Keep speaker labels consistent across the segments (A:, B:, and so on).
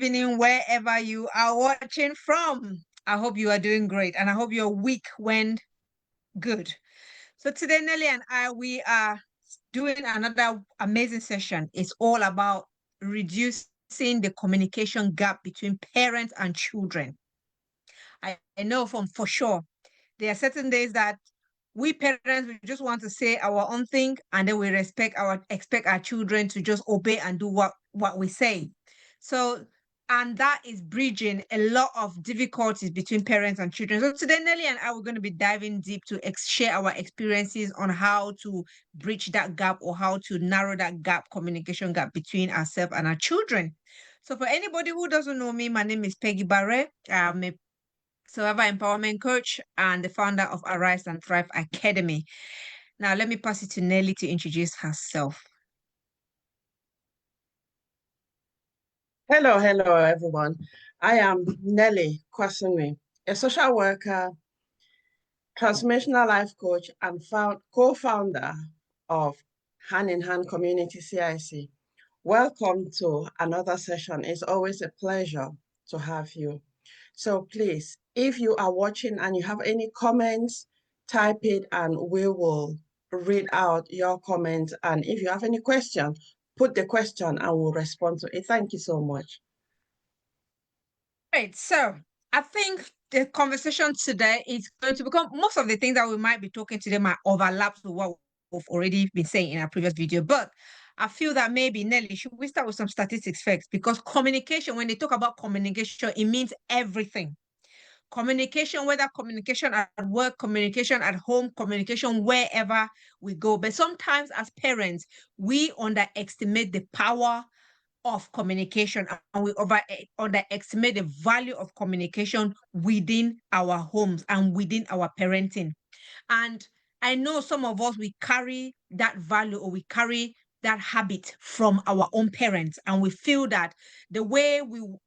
A: evening, wherever you are watching from. I hope you are doing great and I hope your week went good. So today, Nelly and I, we are doing another amazing session. It's all about reducing the communication gap between parents and children. I know for sure there are certain days that we parents we just want to say our own thing and then we expect our children to just obey and do what we say. So and that is bridging a lot of difficulties between parents and children. So today Nelly and I we're going to be diving deep to share our experiences on how to bridge that gap or how to narrow that gap, communication gap between ourselves and our children. So for anybody who doesn't know me, my name is Peggy Barre. I'm a Survivor Empowerment Coach and the founder of Arise and Thrive Academy. Now, let me pass it to Nelly to introduce herself.
B: Hello, everyone. I am Nelly Kwasumi, a social worker, transformational life coach, and co-founder of Hand in Hand Community CIC. Welcome to another session. It's always a pleasure to have you. So please, if you are watching and you have any comments, type it and we will read out your comments. And if you have any question, put the question and we'll respond to it. Thank you so much.
A: Great. So I think the conversation today is going to become most of the things that we might be talking today might overlap with what we've already been saying in our previous video. But I feel that maybe, Nelly, should we start with some statistics first? Because communication, when they talk about communication, it means everything. Communication, whether communication at work, communication at home, communication wherever we go. But sometimes as parents, we underestimate the power of communication and we underestimate the value of communication within our homes and within our parenting. And I know some of us, we carry that value or we carry that habit from our own parents. And we feel that the way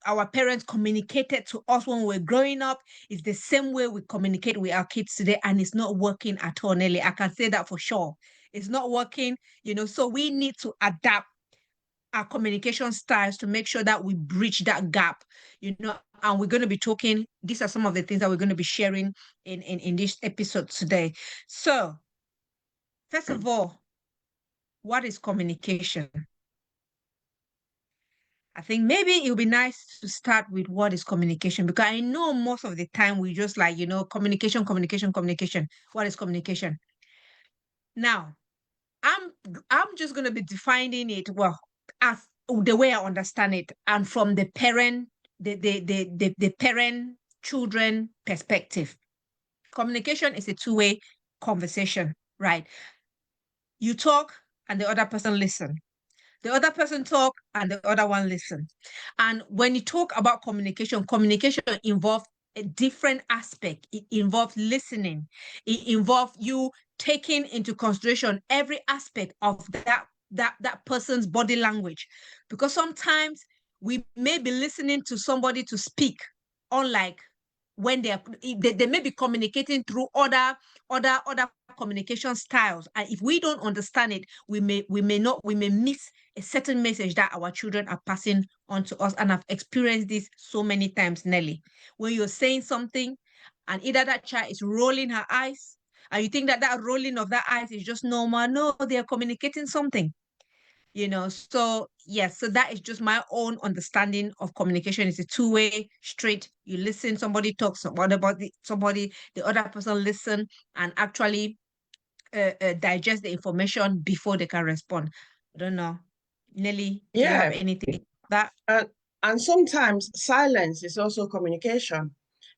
A: our parents communicated to us when we were growing up is the same way we communicate with our kids today. And it's not working at all, Nelly. I can say that for sure. It's not working, so we need to adapt our communication styles to make sure that we bridge that gap, and we're going to be talking, these are some of the things that we're going to be sharing in this episode today. So, first of all, what is communication? I think maybe it would be nice to start with what is communication, because I know most of the time we just like, communication. What is communication? Now, I'm just going to be defining it as the way I understand it and from the parent children perspective. Communication is a two-way conversation, right? You talk and the other person listen. The other person talk and the other one listen. And when you talk about communication involves a different aspect. It involves listening. It involves you taking into consideration every aspect of that person's body language. Because sometimes we may be listening to somebody to speak, unlike when they may be communicating through other communication styles, and if we don't understand it, we may miss a certain message that our children are passing on to us. And I've experienced this so many times, Nelly, when you're saying something and either that child is rolling her eyes and you think that rolling of that eyes is just normal. No, they're communicating something. So yes, so that is just my own understanding of communication. It's a two-way street. You listen, somebody talks about somebody, the other person listen and actually digest the information before they can respond. I don't know, Nelly, do you have anything that?
B: And sometimes silence is also communication,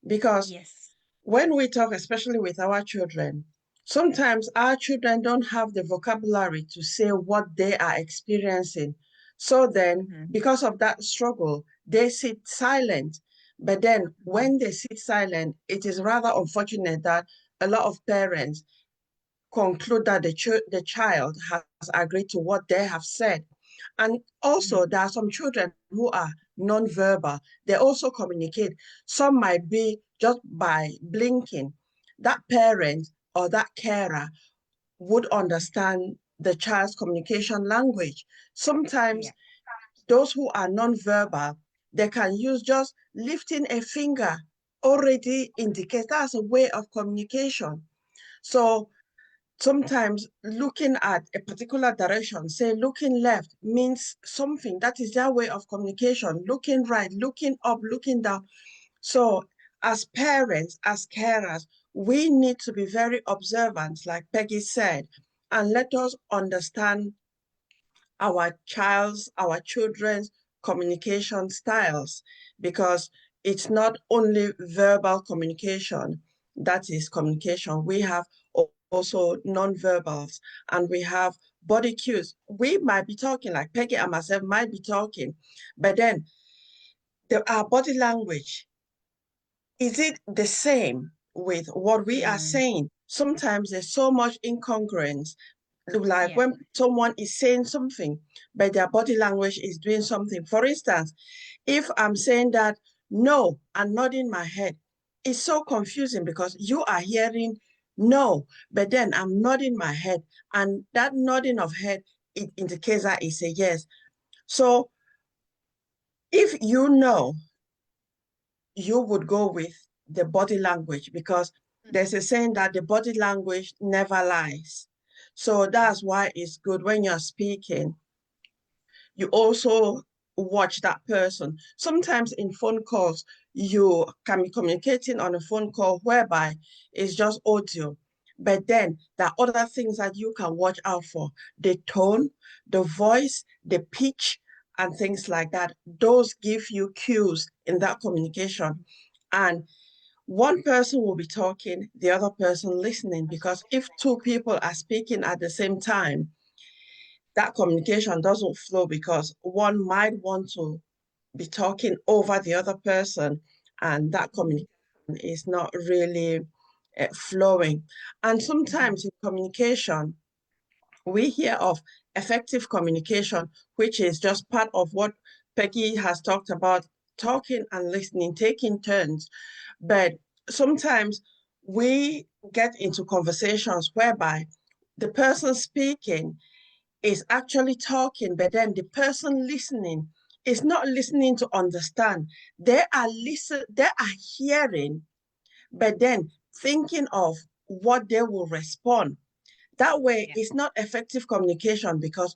B: because
A: Yes,
B: when we talk, especially with our children, sometimes our children don't have the vocabulary to say what they are experiencing. So then, because of that struggle, they sit silent. But then when they sit silent, it is rather unfortunate that a lot of parents conclude that the child has agreed to what they have said. And also, there are some children who are non-verbal. They also communicate. Some might be just by blinking. That parent or that carer would understand the child's communication language. Sometimes those who are non-verbal they can use just lifting a finger already indicates that's a way of communication. So sometimes looking at a particular direction, say looking left means something. That is their way of communication. Looking right, looking up, looking down. So as parents, as carers, we need to be very observant, like Peggy said, and let us understand our children's communication styles, because it's not only verbal communication that is communication. We have also non-verbals, and we have body cues. We might be talking, like Peggy and myself might be talking, but then our body language, is it the same with what we are saying? Sometimes there's so much incongruence, like
A: Yeah.
B: when someone is saying something, but their body language is doing something. For instance, if I'm saying that no and nodding my head, it's so confusing because you are hearing no, but then I'm nodding my head, and that nodding of head, it indicates that it's a yes. So if you know, you would go with the body language, because there's a saying that the body language never lies. So that's why it's good when you're speaking, you also watch that person. Sometimes in phone calls, you can be communicating on a phone call whereby it's just audio. But then there are other things that you can watch out for: the tone, the voice, the pitch, and things like that. Those give you cues in that communication. And one person will be talking, the other person listening, because if two people are speaking at the same time, that communication doesn't flow, because one might want to be talking over the other person, and that communication is not really flowing. And sometimes in communication, we hear of effective communication, which is just part of what Peggy has talked about: talking and listening, taking turns. But sometimes we get into conversations whereby the person speaking is actually talking, but then the person listening is not listening to understand. They are hearing, but then thinking of what they will respond. That way,
A: Yeah.
B: it's not effective communication, because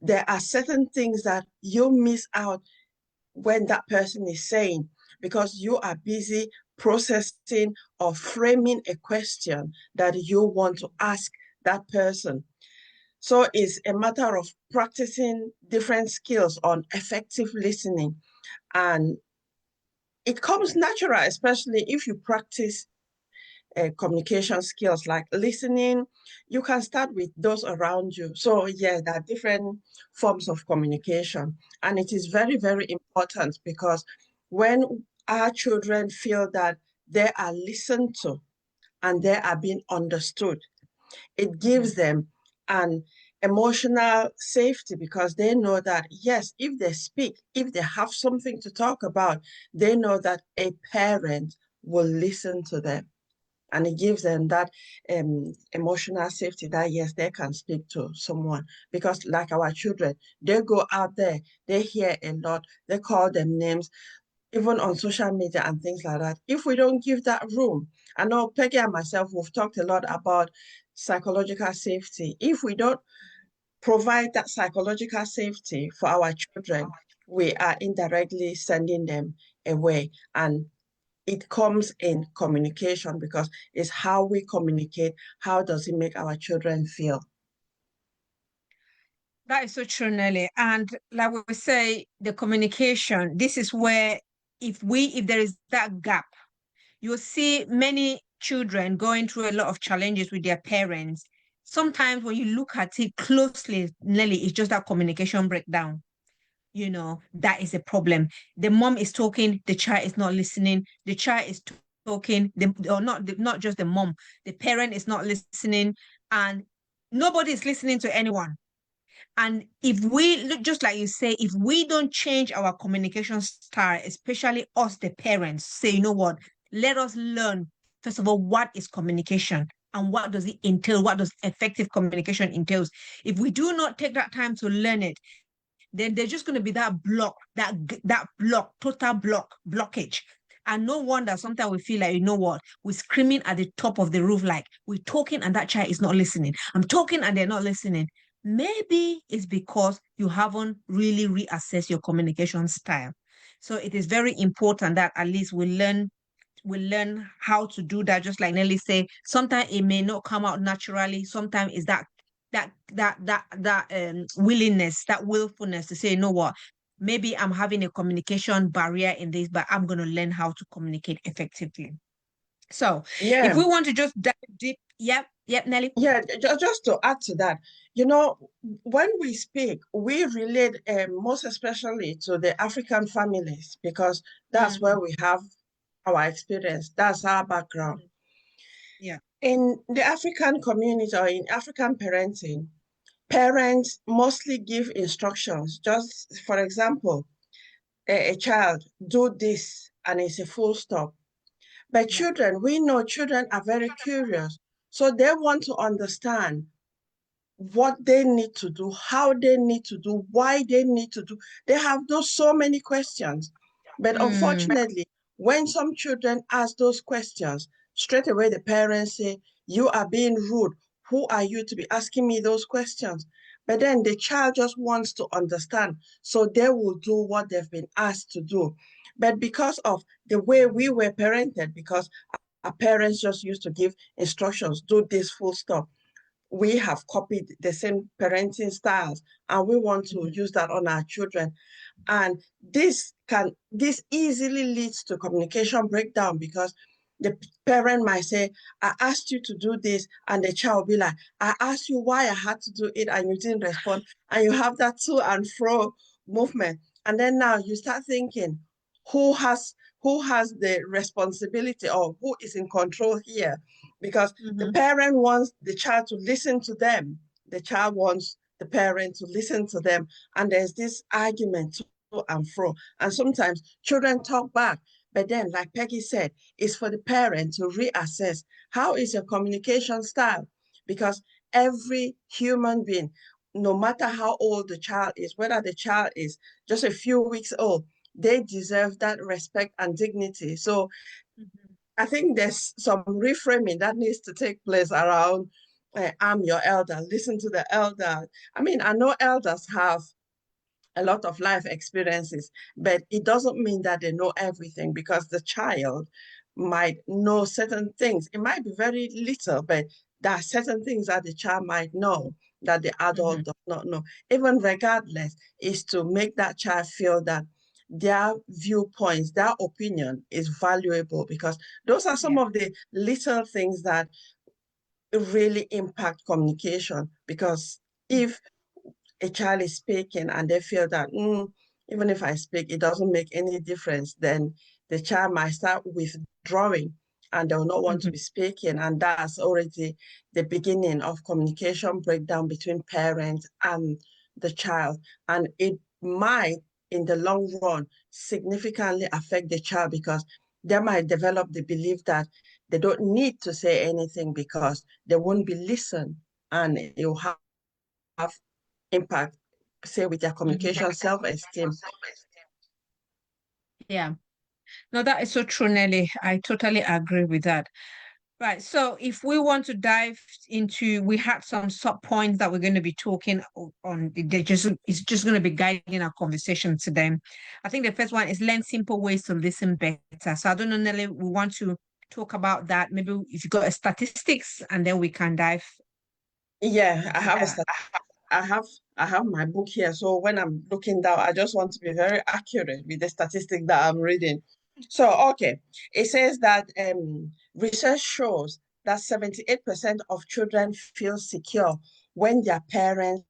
B: there are certain things that you miss out when that person is saying, because you are busy processing or framing a question that you want to ask that person. So it's a matter of practicing different skills on effective listening. And it comes natural, especially if you practice communication skills like listening. You can start with those around you. So yeah, there are different forms of communication. And it is very, very important, because when our children feel that they are listened to and they are being understood, it gives them an emotional safety, because they know that, yes, if they speak, if they have something to talk about, they know that a parent will listen to them. And it gives them that emotional safety that, yes, they can speak to someone. Because like our children, they go out there, they hear a lot, they call them names, even on social media and things like that. If we don't give that room, I know Peggy and myself, we've talked a lot about psychological safety. If we don't provide that psychological safety for our children, we are indirectly sending them away. And it comes in communication, because it's how we communicate. How does it make our children feel?
A: That is so true, Nelly. And like we say, the communication, this is where if there is that gap, you'll see many children going through a lot of challenges with their parents. Sometimes when you look at it closely, Nelly, it's just that communication breakdown. That is a problem. The mom is talking, the child is not listening. The child is talking, or not just the mom, the parent is not listening, and nobody is listening to anyone. And if we, just like you say, if we don't change our communication style, especially us, the parents, say, you know what, let us learn, first of all, what is communication and what does it entail? What does effective communication entails? If we do not take that time to learn it, then there's just going to be that total blockage. And no wonder sometimes we feel like, you know what, we're screaming at the top of the roof, like we're talking and that child is not listening. I'm talking and they're not listening. Maybe it's because you haven't really reassessed your communication style. So it is very important that at least we learn how to do that. Just like Nelly say, sometimes it may not come out naturally. Sometimes it's that willingness, that willfulness to say, you know what, maybe I'm having a communication barrier in this, but I'm going to learn how to communicate effectively. So if
B: Yeah.
A: we want to just dive deep, yep, Nelly.
B: Yeah, just to add to that, you know, when we speak, we relate most especially to the African families because that's where
A: Mm,
B: we have our experience, that's our background.
A: mhm. Yeah.
B: In the African community or in African parenting, parents mostly give instructions. Just for example, a child, do this, and it's a full stop. But
A: Yeah.
B: children, we know children are very curious. So they want to understand what they need to do, how they need to do, why they need to do. They have those so many questions. But
A: Mm,
B: unfortunately, when some children ask those questions, straight away the parents say, you are being rude. Who are you to be asking me those questions? But then the child just wants to understand. So they will do what they've been asked to do. But because of the way we were parented, because our parents just used to give instructions, do this full stop, we have copied the same parenting styles and we want to
A: mhm,
B: use that on our children. And this easily leads to communication breakdown because the parent might say, I asked you to do this, and the child will be like, I asked you why I had to do it and you didn't respond. And you have that to and fro movement. And then now you start thinking, who has who has the responsibility or who is in control here? Because the
A: mhm.
B: parent wants the child to listen to them. The child wants the parent to listen to them. And there's this argument to and fro. And sometimes children talk back. But then, like Peggy said, it's for the parent to reassess how is your communication style? Because every human being, no matter how old the child is, whether the child is just a few weeks old, they deserve that respect and dignity. So
A: Mhm.
B: I think there's some reframing that needs to take place around I'm your elder, listen to the elder. I mean, I know elders have a lot of life experiences, but it doesn't mean that they know everything because the child might know certain things. It might be very little, but there are certain things that the child might know that the adult
A: Mhm.
B: does not know. Even regardless, is to make that child feel that their viewpoints, their opinion is valuable because those are some
A: Yeah.
B: of the little things that really impact communication. Because if a child is speaking and they feel that even if I speak, it doesn't make any difference, then the child might start withdrawing and they'll not want to
A: Mhm.
B: be speaking. And that's already the beginning of communication breakdown between parents and the child. And it might, in the long run, significantly affect the child because they might develop the belief that they don't need to say anything because they won't be listened and it will have impact, say, with their
A: Mhm.
B: communication, self-esteem.
A: Yeah. No, that is so true, Nelly. I totally agree with that. Right. So if we want to dive into, we had some sub points that we're going to be talking on. It's just going to be guiding our conversation today. I think the first one is learn simple ways to listen better. So I don't know, Nelly, we want to talk about that. Maybe if you got a statistics, and then we can dive
B: Yeah, I
A: into
B: have a
A: that.
B: I have I have my book here. So when I'm looking down, I just want to be very accurate with the statistic that I'm reading. So okay, it says that research shows that 78% of children feel secure when their parents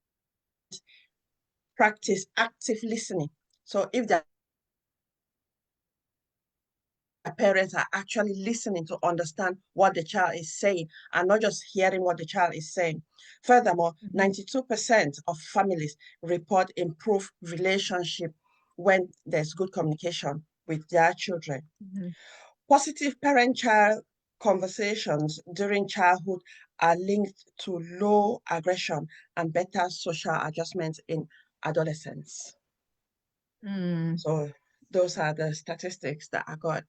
B: practice active listening. So if their parents are actually listening to understand what the child is saying and not just hearing what the child is saying. Furthermore,
A: Mhm.
B: 92% of families report improved relationship when there's good communication with their children.
A: Mhm.
B: Positive parent-child conversations during childhood are linked to low aggression and better social adjustment in adolescence.
A: Mm.
B: So those are the statistics that I got.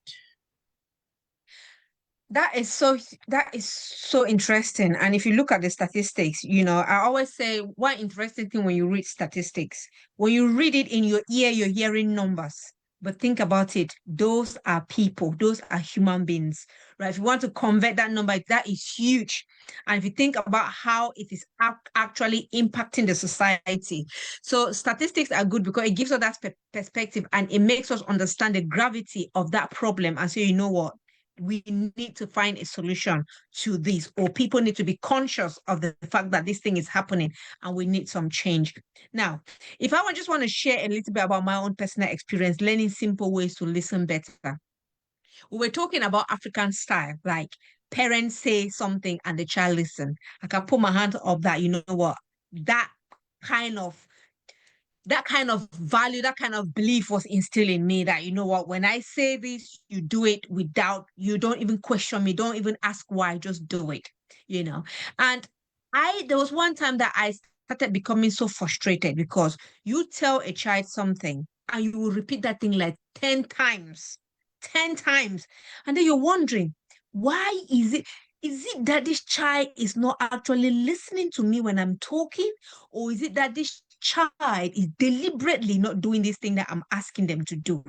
A: That is so interesting. And if you look at the statistics, I always say one interesting thing when you read statistics, when you read it in your ear, you're hearing numbers. But think about it, those are people, those are human beings, right? If you want to convert that number, that is huge. And if you think about how it is actually impacting the society. So statistics are good because it gives us that perspective and it makes us understand the gravity of that problem. And so, you know what? We need to find a solution to this, or people need to be conscious of the fact that this thing is happening and we need some change. Now, if I just want to share a little bit about my own personal experience, learning simple ways to listen better. We were talking about African style, like parents say something and the child listen. I can put my hand up that, you know what, that kind of that kind of value, that kind of belief was instilled in me that, you know what, when I say this, you do it without, you don't even question me, don't even ask why, just do it, you know. And there was one time that I started becoming so frustrated because you tell a child something and you will repeat that thing like 10 times, 10 times. And then you're wondering, why is it that this child is not actually listening to me when I'm talking? Or is it that this child is deliberately not doing this thing that I'm asking them to do?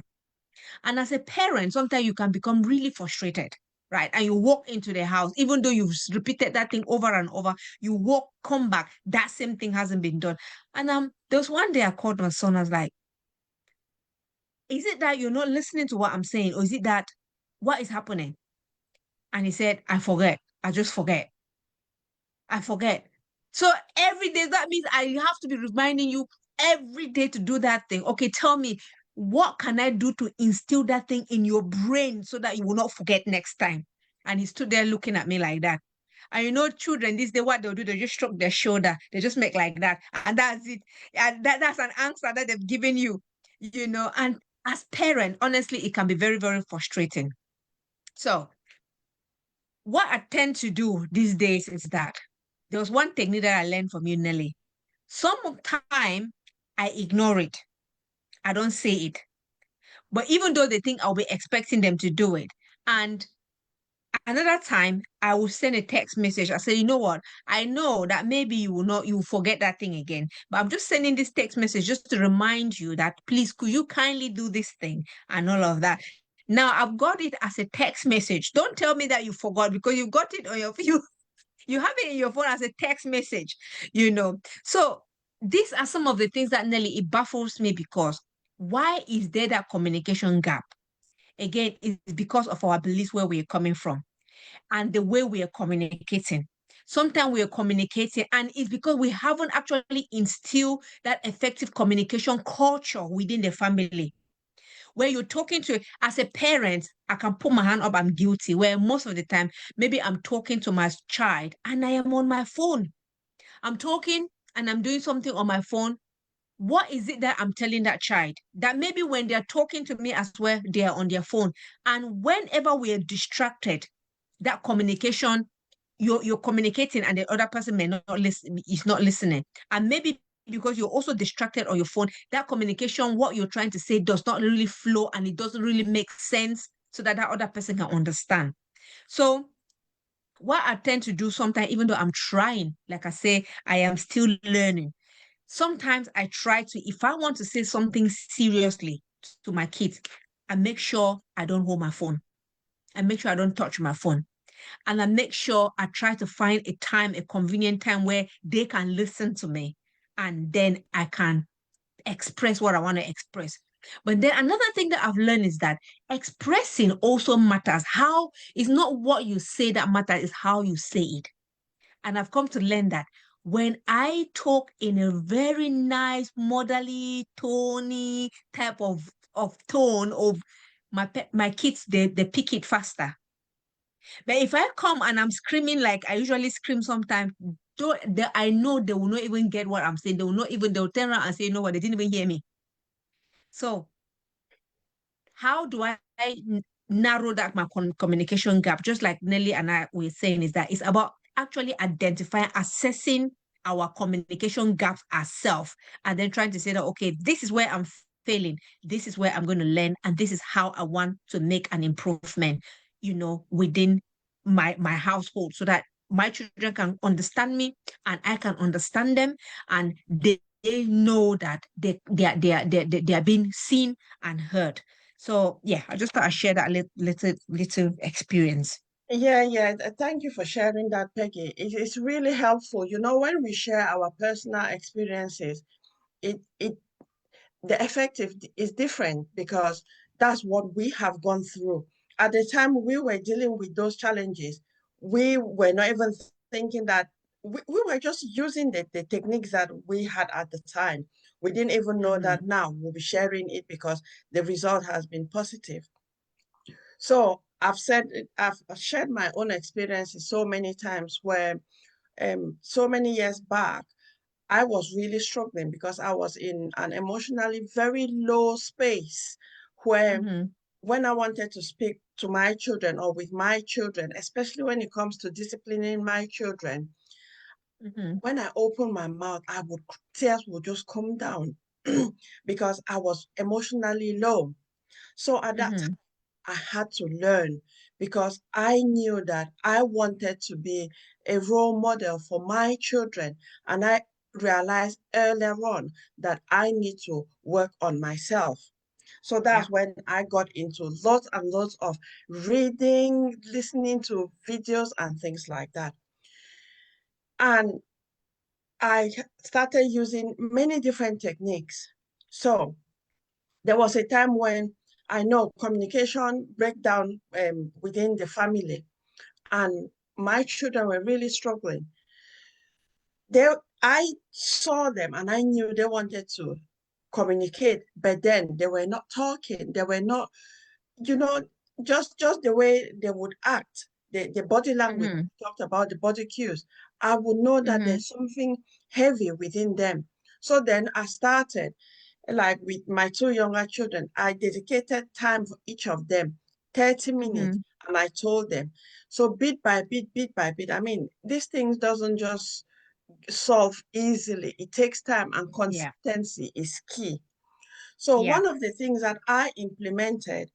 A: And as a parent, sometimes you can become really frustrated, right? And you walk into the house, even though you've repeated that thing over and over, you walk, come back, that same thing hasn't been done. And there was one day I called my son, I was like, is it that you're not listening to what I'm saying? Or is it that what is happening? And he said, I forget. I just forget. I forget. So every day, that means I have to be reminding you every day to do that thing. Okay, tell me, what can I do to instill that thing in your brain so that you will not forget next time? And he stood there looking at me like that. And children, this day, what they'll do, they just stroke their shoulder. They just make like that. And that's it. And that's an answer that they've given you, And as parent, honestly, it can be very, very frustrating. So what I tend to do these days is that there was one technique that I learned from you, Nelly. Sometimes I ignore it. I don't say it. But even though they think I'll be expecting them to do it. And another time I will send a text message. I say, you know what? I know that maybe you will forget that thing again. But I'm just sending this text message just to remind you that please, could you kindly do this thing and all of that. Now I've got it as a text message. Don't tell me that you forgot because you got it on you have it in your phone as a text message. So these are some of the things that Nelly, it baffles me because why is there that communication gap? Again, it's because of our beliefs where we're coming from and the way we are communicating. Sometimes we are communicating, and it's because we haven't actually instilled that effective communication culture within the family. Where you're talking to, as a parent, I can put my hand up, I'm guilty, where most of the time, maybe I'm talking to my child and I am on my phone. I'm talking and I'm doing something on my phone. What is it that I'm telling that child? That maybe when they're talking to me as well, they are on their phone. And whenever we are distracted, that communication, you're communicating and the other person may not listen, is not listening. And maybe because you're also distracted on your phone, that communication, what you're trying to say does not really flow and it doesn't really make sense so that that other person can understand. So what I tend to do sometimes, even though I'm trying, like I say, I am still learning. Sometimes I try to, if I want to say something seriously to my kids, I make sure I don't hold my phone. I make sure I don't touch my phone. And I make sure I try to find a time, a convenient time where they can listen to me. And then I can express what I want to express. But then another thing that I've learned is that expressing also matters. How is not what you say that matters, is how you say it. And I've come to learn that when I talk in a very nice, motherly, tony type of tone of my kids, they pick it faster. But if I come and I'm screaming like I usually scream sometimes, I know they will not even get what I'm saying. They'll turn around and say, you know what, they didn't even hear me. So how do I narrow that my communication gap? Just like Nelly and I were saying, is that it's about actually identifying, assessing our communication gaps ourselves, and then trying to say that, okay, this is where I'm failing. This is where I'm going to learn, and this is how I want to make an improvement, within my household, so that my children can understand me and I can understand them, and they know that they are being seen and heard. So yeah, I just thought I'd share that little experience.
B: Yeah. Thank you for sharing that, Peggy. It's really helpful. When we share our personal experiences, it the effective is different because that's what we have gone through. At the time we were dealing with those challenges, we were not even thinking that we were just using the techniques that we had at the time. We didn't even know that now we'll be sharing it because the result has been positive. So I've shared my own experiences so many times where so many years back, I was really struggling because I was in an emotionally very low space where
A: Mm-hmm.
B: when I wanted to speak to my children or with my children, especially when it comes to disciplining my children,
A: Mm-hmm.
B: when I opened my mouth, tears would just come down because I was emotionally low. So at that
A: Mm-hmm.
B: I had to learn because I knew that I wanted to be a role model for my children. And I realized earlier on that I need to work on myself. So
A: Yeah.
B: that's when I got into lots and lots of reading, listening to videos and things like that. And I started using many different techniques. So there was a time when I know communication breakdown within the family, and my children were really struggling. They, I saw them and I knew they wanted to communicate, but then they were not talking. They were not, you know, just the way they would act, the body language.
A: Mm-hmm.
B: Talked about the body cues. I would know that
A: Mm-hmm.
B: there's something heavy within them. So then I started, like with my two younger children, I dedicated time for each of them, 30 minutes,
A: Mm-hmm.
B: and I told them. So bit by bit, I mean, these things doesn't just solve easily. It takes time, and
A: Yeah.
B: consistency is key. So
A: Yeah.
B: one of the things that I implemented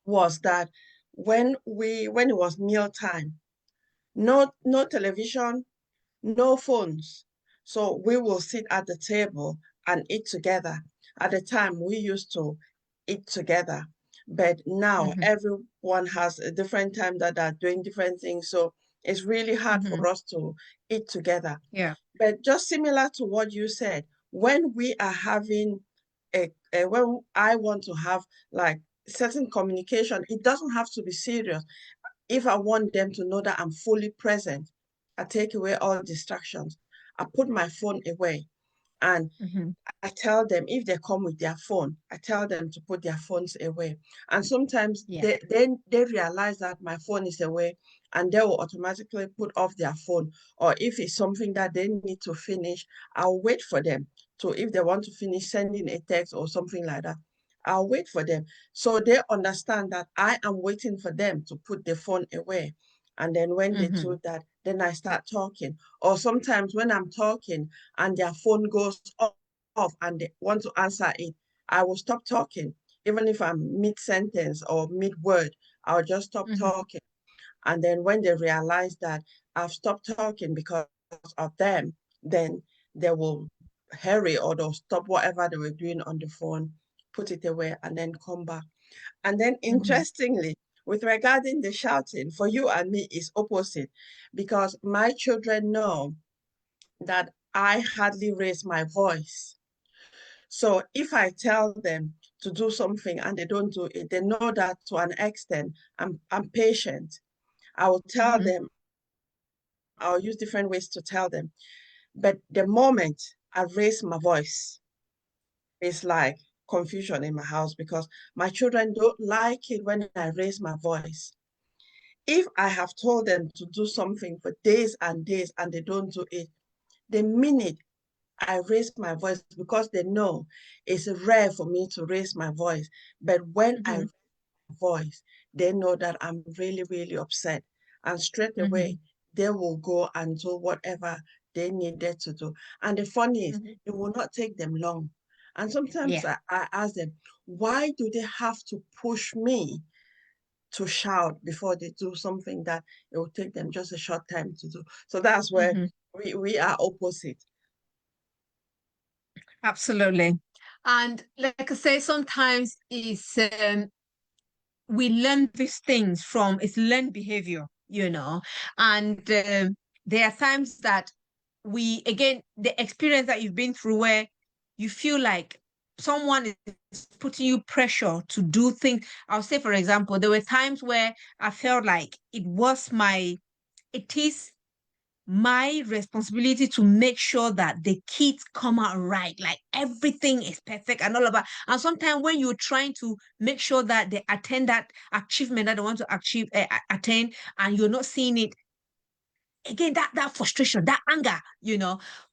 B: was that when it was meal time, no television, no phones. So we will sit at the table and eat together. At the time, we used to eat together. But now
A: Mm-hmm.
B: everyone has a different time that they're doing different things. So it's really hard
A: Mm-hmm.
B: for us to eat together.
A: Yeah.
B: But just similar to what you said, when we are having when I want to have like certain communication, it doesn't have to be serious. If I want them to know that I'm fully present, I take away all distractions. I put my phone away and
A: Mm-hmm.
B: I tell them if they come with their phone, I tell them to put their phones away. And sometimes
A: Yeah.
B: they realize that my phone is away and they will automatically put off their phone. Or if it's something that they need to finish, I'll wait for them. So if they want to finish sending a text or something like that, I'll wait for them. So they understand that I am waiting for them to put the phone away. And then when they
A: Mm-hmm.
B: do that, then I start talking. Or sometimes when I'm talking and their phone goes off and they want to answer it, I will stop talking. Even if I'm mid-sentence or mid-word, I'll just stop
A: Mm-hmm.
B: talking. And then when they realize that I've stopped talking because of them, then they will hurry or they'll stop whatever they were doing on the phone, put it away, and then come back. And then
A: Mm-hmm.
B: interestingly, with regarding the shouting, for you and me is opposite because my children know that I hardly raise my voice. So if I tell them to do something and they don't do it, they know that to an extent I'm patient. I will tell
A: Mm-hmm.
B: them, I'll use different ways to tell them. But the moment I raise my voice, it's like confusion in my house because my children don't like it when I raise my voice. If I have told them to do something for days and days and they don't do it, the minute I raise my voice because they know it's rare for me to raise my voice. But when I
A: Mm-hmm.
B: raise my voice, they know that I'm really, really upset. And straight
A: Mm-hmm.
B: away, they will go and do whatever they needed to do. And the funny is,
A: Mm-hmm.
B: it will not take them long. And sometimes
A: Yeah.
B: I ask them, why do they have to push me to shout before they do something that it will take them just a short time to do? So that's where
A: Mm-hmm.
B: we are opposite.
A: Absolutely. And like I say, sometimes we learn these things from it's learned behavior, and there are times that the experience that you've been through where you feel like someone is putting you pressure to do things. I'll say, for example, there were times where I felt like it is my responsibility to make sure that the kids come out right, like everything is perfect and all of that. And sometimes when you're trying to make sure that they attain that achievement that they want to attain, and you're not seeing it, again, that frustration, that anger,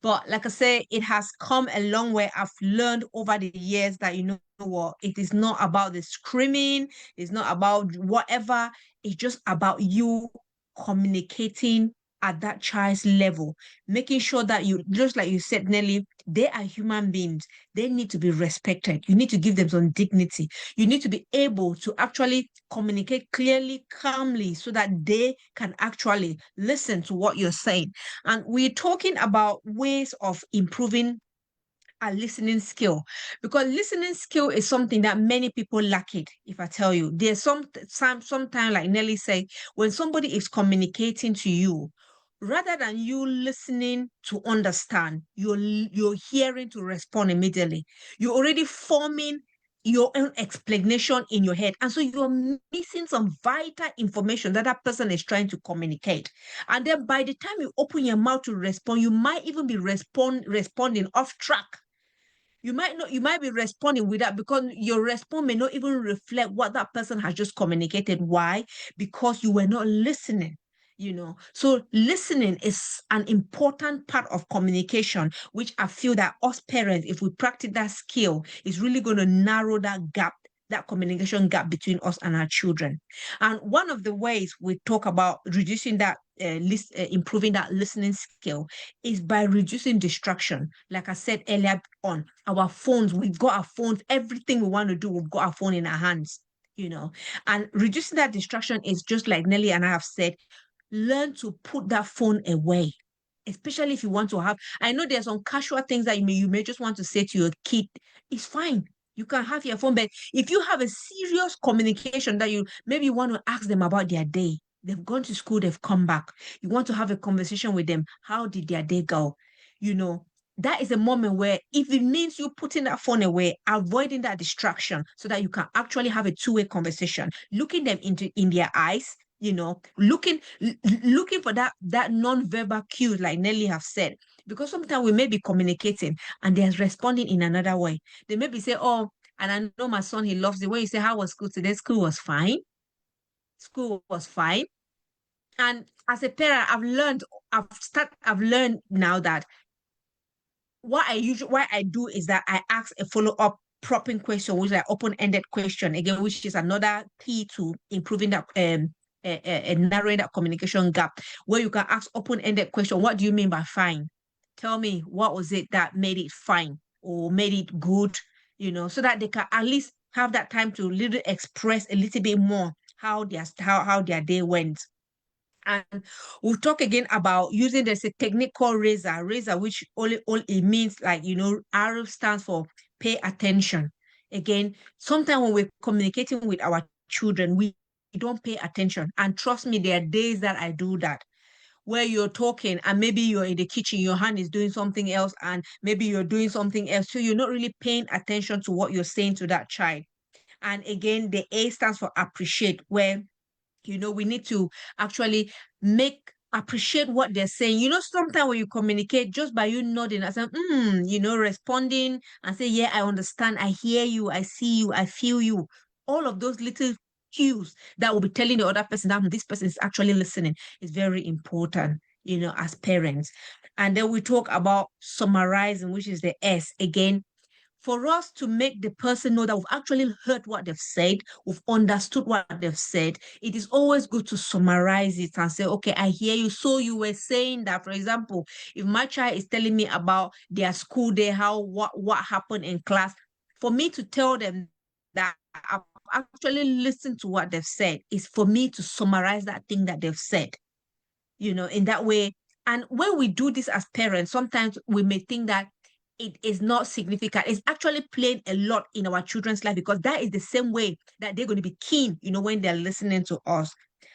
A: But like I say, it has come a long way. I've learned over the years that, what, it is not about the screaming, it's not about whatever, it's just about you communicating at that child's level, making sure that you, just like you said, Nelly, they are human beings. They need to be respected. You need to give them some dignity. You need to be able to actually communicate clearly, calmly, so that they can actually listen to what you're saying. And we're talking about ways of improving a listening skill, because listening skill is something that many people lack it. If I tell you, there's sometimes, like Nelly said, when somebody is communicating to you, rather than you listening to understand, you're hearing to respond immediately. You're already forming your own explanation in your head, and so you're missing some vital information that that person is trying to communicate. And then by the time you open your mouth to respond, you might even be responding off track. You might be responding with that, because your response may not even reflect what that person has just communicated. Why? Because you were not listening. So listening is an important part of communication, which I feel that us parents, if we practice that skill, is really going to narrow that gap, that communication gap between us and our children. And one of the ways we talk about reducing that improving that listening skill is by reducing distraction. Like I said earlier on, our phones, we've got our phones, everything we want to do, we've got our phone in our hands. And reducing that distraction is just like Nelly and I have said, learn to put that phone away. Especially if you want to have, I know there's some casual things that you may just want to say to your kid. It's fine. You can have your phone, but if you have a serious communication that you maybe want to ask them about their day, they've gone to school, they've come back. You want to have a conversation with them. How did their day go? You know, that is a moment where if it means you putting that phone away, avoiding that distraction so that you can actually have a two-way conversation, looking them in their eyes, looking for that non-verbal cues, like Nelly have said, because sometimes we may be communicating and they're responding in another way. They maybe say, oh, and I know my son, he loves it when you say, how was school today? School was fine. School was fine. And as a parent, I've learned now that what I do is that I ask a follow-up propping question, which is an open-ended question, again, which is another key to improving that narrowing that communication gap, where you can ask open-ended question. What do you mean by fine? Tell me, what was it that made it fine or made it good, so that they can at least have that time to little express a little bit more how their day went. And we'll talk again about using this a technique called razor, which all it means, like, R stands for pay attention. Again, sometimes when we're communicating with our children, we don't pay attention. And trust me, there are days that I do that, where you're talking and maybe you're in the kitchen, your hand is doing something else, and maybe you're doing something else. So you're not really paying attention to what you're saying to that child. And again, the A stands for appreciate, where we need to actually appreciate what they're saying. Sometimes when you communicate, just by you nodding and saying, responding and say, yeah, I understand, I hear you, I see you, I feel you. All of those little cues that will be telling the other person that this person is actually listening is very important, as parents. And then we talk about summarizing, which is the S. Again, for us to make the person know that we've actually heard what they've said, we've understood what they've said, it is always good to summarize it and say, okay, I hear you. So you were saying that, for example, if my child is telling me about their school day, how what happened in class, for me to tell them that I've actually listened to what they've said is for me to summarize that thing that they've said, in that way. And when we do this as parents, sometimes we may think that it is not significant. It's actually playing a lot in our children's life because that is the same way that they're going to be keen, when they're listening to us.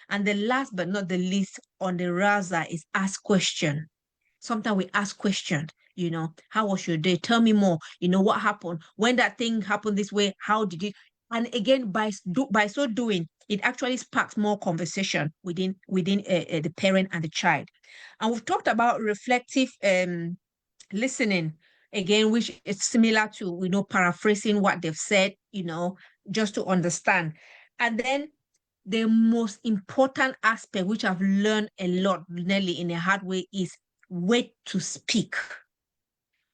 A: And the last but not the least on the rasa is ask question. Sometimes we ask questions, how was your day? Tell me more. What happened? When that thing happened this way, how did it? And again, by so doing, it actually sparks more conversation within the parent and the child. And we've talked about reflective listening again, which is similar to paraphrasing what they've said, just to understand. And then the most important aspect, which I've learned a lot, Nelly, in a hard way, is wait to speak.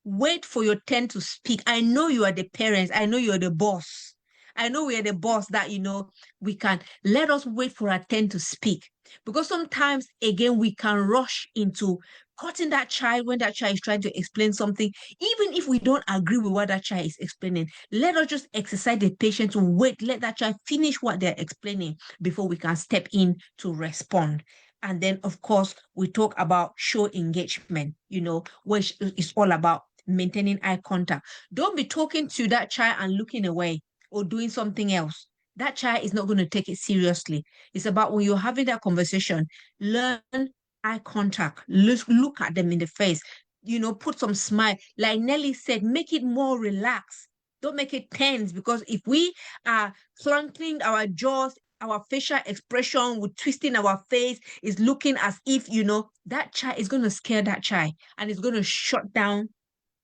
A: Wait for your turn to speak. I know you are the parents. I know you're the boss. I know we are the boss that, we can let us wait for our turn to speak. Because sometimes, again, we can rush into cutting that child when that child is trying to explain something, even if we don't agree with what that child is explaining. Let us just exercise the patience to wait, let that child finish what they're explaining before we can step in to respond. And then, of course, we talk about show engagement, which is all about maintaining eye contact. Don't be talking to that child and looking away or doing something else. That child is not going to take it seriously. It's about when you're having that conversation, learn eye contact, look at them in the face, put some smile. Like Nelly said, make it more relaxed. Don't make it tense, because if we are clunking our jaws, our facial expression with twisting our face is looking as if, that child is going to scare that child and it's going to shut down.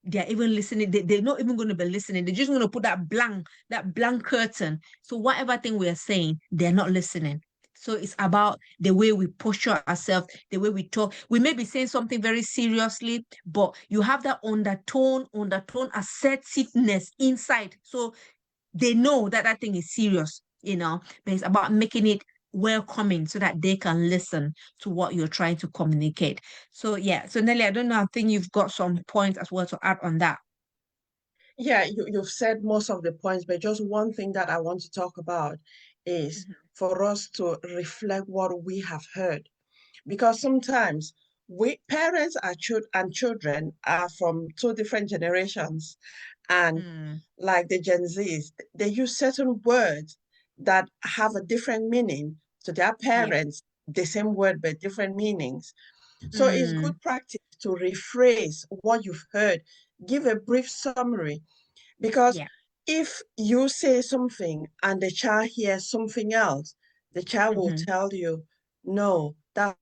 A: They're even listening. They're not even going to be listening. They're just going to put that blank curtain. So whatever thing we're saying, they're not listening. So it's about the way we posture ourselves, the way we talk. We may be saying something very seriously, but you have that undertone assertiveness inside. So they know that that thing is serious, but it's about making it welcoming so that they can listen to what you're trying to communicate. So yeah, so Nelly, I don't know, I think you've got some points as well to add on that.
B: Yeah, you've said most of the points, but just one thing that I want to talk about is
A: Mhm.
B: for us to reflect what we have heard. Because sometimes we parents and children are from two different generations. And
A: Mm,
B: like the Gen Zs, they use certain words that have a different meaning to their
A: yeah.
B: parents, the same word but different meanings. So it's
A: Mm,
B: good practice to rephrase what you've heard, give a brief summary, because
A: yeah.
B: if you say something and the child hears something else, the child will
A: Hmm.
B: tell you, no, that's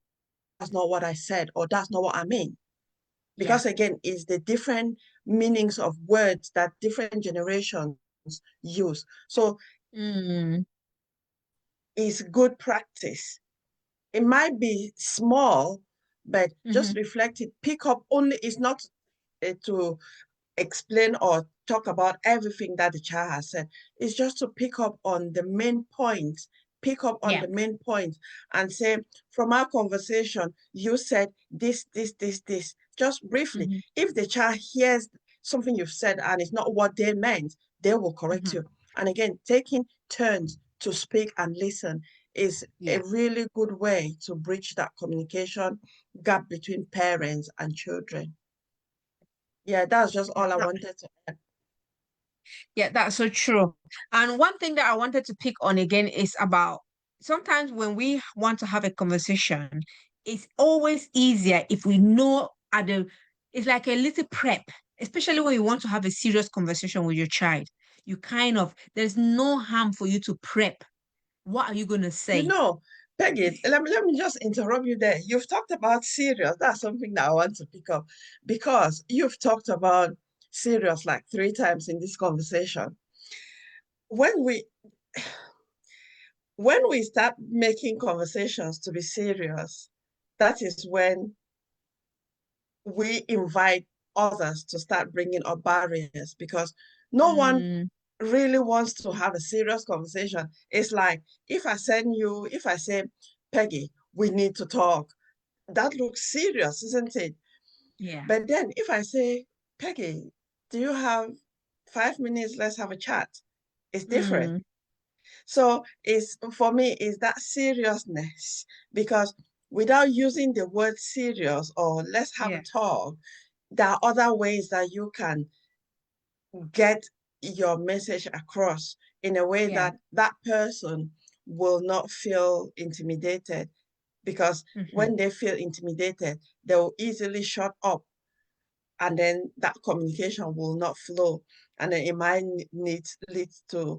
B: not what I said, or that's not what I mean.
A: Yeah.
B: Because again, it's the different meanings of words that different generations use. So
A: Mm,
B: it's good practice. It might be small, but just
A: hmm.
B: reflect it. Pick up only, it's not to explain or talk about everything that the child has said. It's just to pick up on the main points, pick up on
A: Yeah.
B: the main points and say, from our conversation, you said this, this, this, this, just briefly.
A: Hmm.
B: If the child hears something you've said and it's not what they meant, they will correct
A: Hmm.
B: you. And again, taking turns to speak and listen is a
A: Yeah.
B: really good way to bridge that communication gap between parents and children. Yeah, that's just all I wanted to add.
A: Yeah, that's so true. And one thing that I wanted to pick on again is about sometimes when we want to have a conversation, it's always easier if we know it's like a little prep, especially when you want to have a serious conversation with your child. There's no harm for you to prep. What are you going to
B: You
A: say?
B: know, Peggy, let me just interrupt you there. You've talked about serious. That's something that I want to pick up because you've talked about serious like three times in this conversation. When we when we start making conversations to be serious, that is when we invite others to start bringing up barriers because No one
A: Mm,
B: really wants to have a serious conversation. It's like if I say, Peggy, we need to talk, that looks serious, isn't it?
A: yeah.
B: But then if I say, Peggy, do you have 5 minutes? Let's have a chat. It's different.
A: Mm,
B: So it's for me, is that seriousness, because without using the word serious or let's have a
A: yeah.
B: talk, there are other ways that you can get your message across in a way
A: Yeah.
B: that that person will not feel intimidated, because
A: Mm-hmm.
B: when they feel intimidated, they will easily shut up, and then that communication will not flow, and then it might need lead to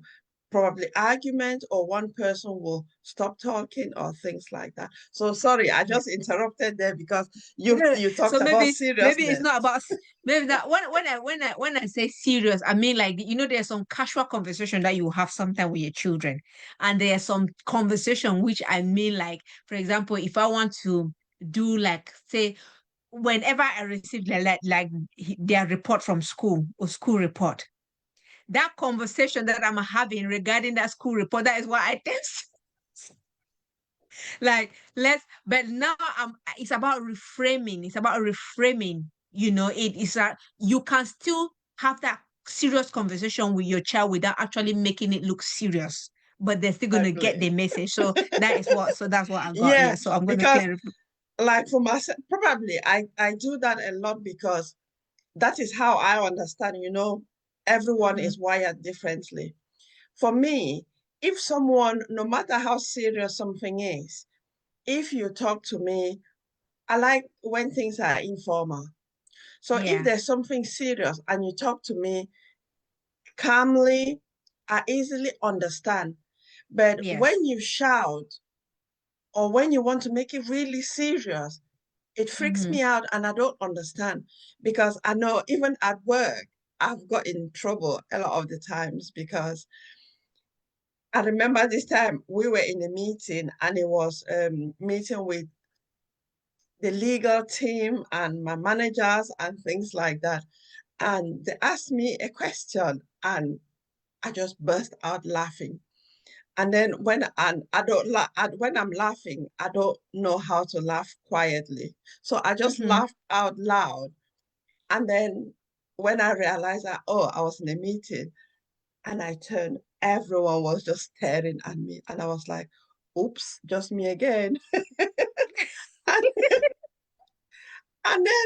B: probably argument, or one person will stop talking or things like that. So sorry, I
A: Yeah.
B: just interrupted there because you
A: So
B: talked about
A: maybe it's
B: seriousness.
A: not about maybe that when I say serious, I mean like there's some casual conversation that you have sometimes with your children, and there's some conversation which I mean like, for example, if I want to do like say whenever I receive their report from school or school report, that conversation that I'm having regarding that school report, that is what I tend to like but now it's about reframing. It's about reframing. It is that you can still have that serious conversation with your child without actually making it look serious, but they're still going to get
B: Exactly.
A: the message. So that's what I got
B: Yeah,
A: here. So I'm going to
B: because
A: clarify.
B: like for myself, probably I do that a lot because that is how I understand, everyone
A: Mm-hmm.
B: is wired differently. For me, if someone, no matter how serious something is, if you talk to me, I like when things are informal. So if
A: Yeah.
B: there's something serious and you talk to me calmly, I easily understand. But
A: Yes.
B: when you shout or when you want to make it really serious, it freaks
A: Mm-hmm.
B: me out and I don't understand, because I know even at work, I've got in trouble a lot of the times because I remember this time we were in a meeting and it was meeting with the legal team and my managers and things like that. And they asked me a question and I just burst out laughing. And then and I don't laugh when I'm laughing, I don't know how to laugh quietly. So I just
A: Mm-hmm.
B: laughed out loud. And then when I realized that, oh, I was in a meeting and I turned, everyone was just staring at me. And I was like, oops, just me again. And, and then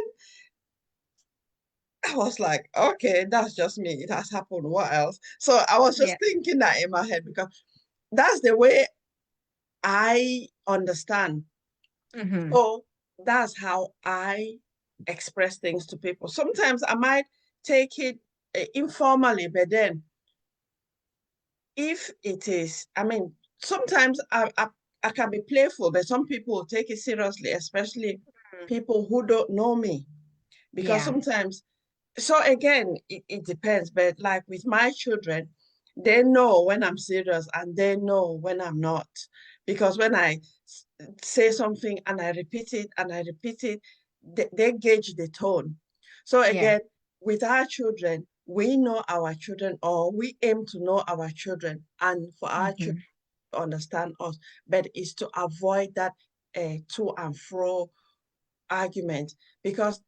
B: I was like, okay, that's just me. It has happened. What else? So I was just
A: Yeah.
B: thinking that in my head because that's the way I understand.
A: Mm-hmm.
B: So that's how I express things to people. Sometimes I might take it informally, but then if it is, I mean, sometimes I can be playful, but some people will take it seriously, especially people who don't know me. Because
A: Yeah.
B: sometimes, so again, it depends. But like with my children, they know when I'm serious and they know when I'm not. Because when I say something and I repeat it and I repeat it, they gauge the tone. So
A: Yeah.
B: again, with our children, we know our children, or we aim to know our children and for our children
A: Mm-hmm.
B: to understand us, but it's to avoid that to and fro argument, because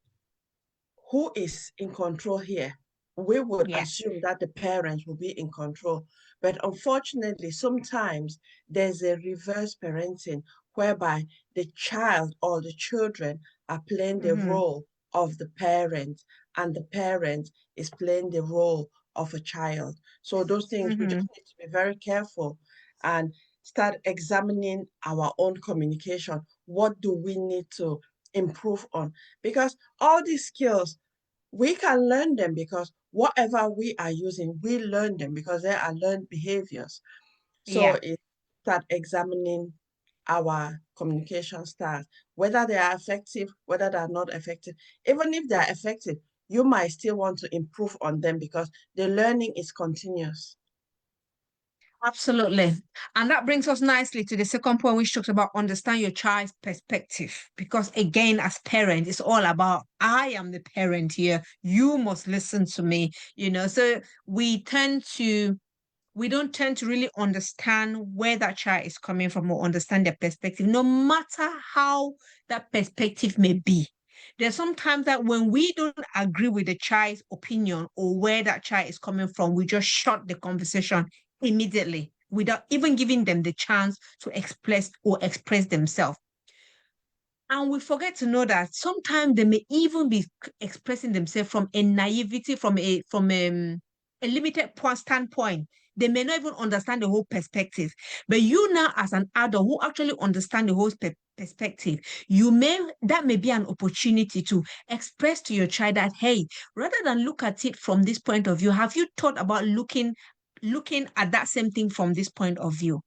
B: who is in control here? We would
A: Yeah.
B: assume that the parents will be in control. But unfortunately, sometimes there's a reverse parenting whereby the child or the children are playing the
A: Mm-hmm.
B: role of the parent, and the parent is playing the role of a child. So those things we
A: Mm-hmm.
B: just need to be very careful and start examining our own communication. What do we need to improve on? Because all these skills, we can learn them, because whatever we are using, we learn them because they are learned behaviors. So
A: Yeah.
B: it start examining our communication styles, whether they are effective, whether they are not effective. Even if they are effective, you might still want to improve on them because the learning is continuous.
A: Absolutely. And that brings us nicely to the second point, which talks about understand your child's perspective. Because again, as parents, it's all about I am the parent here. You must listen to me, you know. So we don't tend to really understand where that child is coming from or understand their perspective, no matter how that perspective may be. There's sometimes that when we don't agree with the child's opinion or where that child is coming from, we just shut the conversation immediately without even giving them the chance to express themselves. And we forget to know that sometimes they may even be expressing themselves from a naivety, a limited standpoint. They may not even understand the whole perspective. But you now, as an adult who actually understand the whole perspective, that may be an opportunity to express to your child that, hey, rather than look at it from this point of view, have you thought about looking at that same thing from this point of view?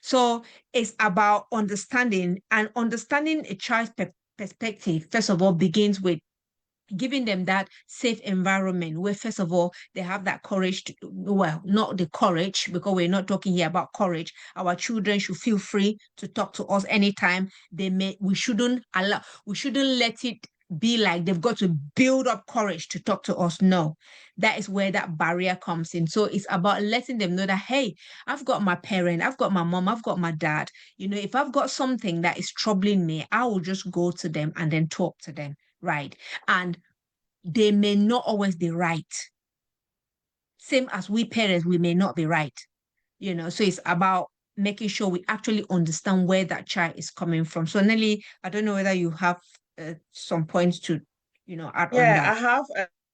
A: So it's about understanding, and understanding a child's perspective first of all begins with giving them that safe environment where first of all they have that courage to, well, not the courage, because we're not talking here about courage. Our children should feel free to talk to us anytime. We shouldn't let it be like they've got to build up courage to talk to us. No, that is where that barrier comes in. So it's about letting them know that, hey, I've got my parent, I've got my mom, I've got my dad. If I've got something that is troubling me, I will just go to them and then talk to them. Right. And they may not always be right. Same as we parents, we may not be right. So it's about making sure we actually understand where that child is coming from. So Nelly, I don't know whether you have some points to, add on
B: Yeah, I
A: that.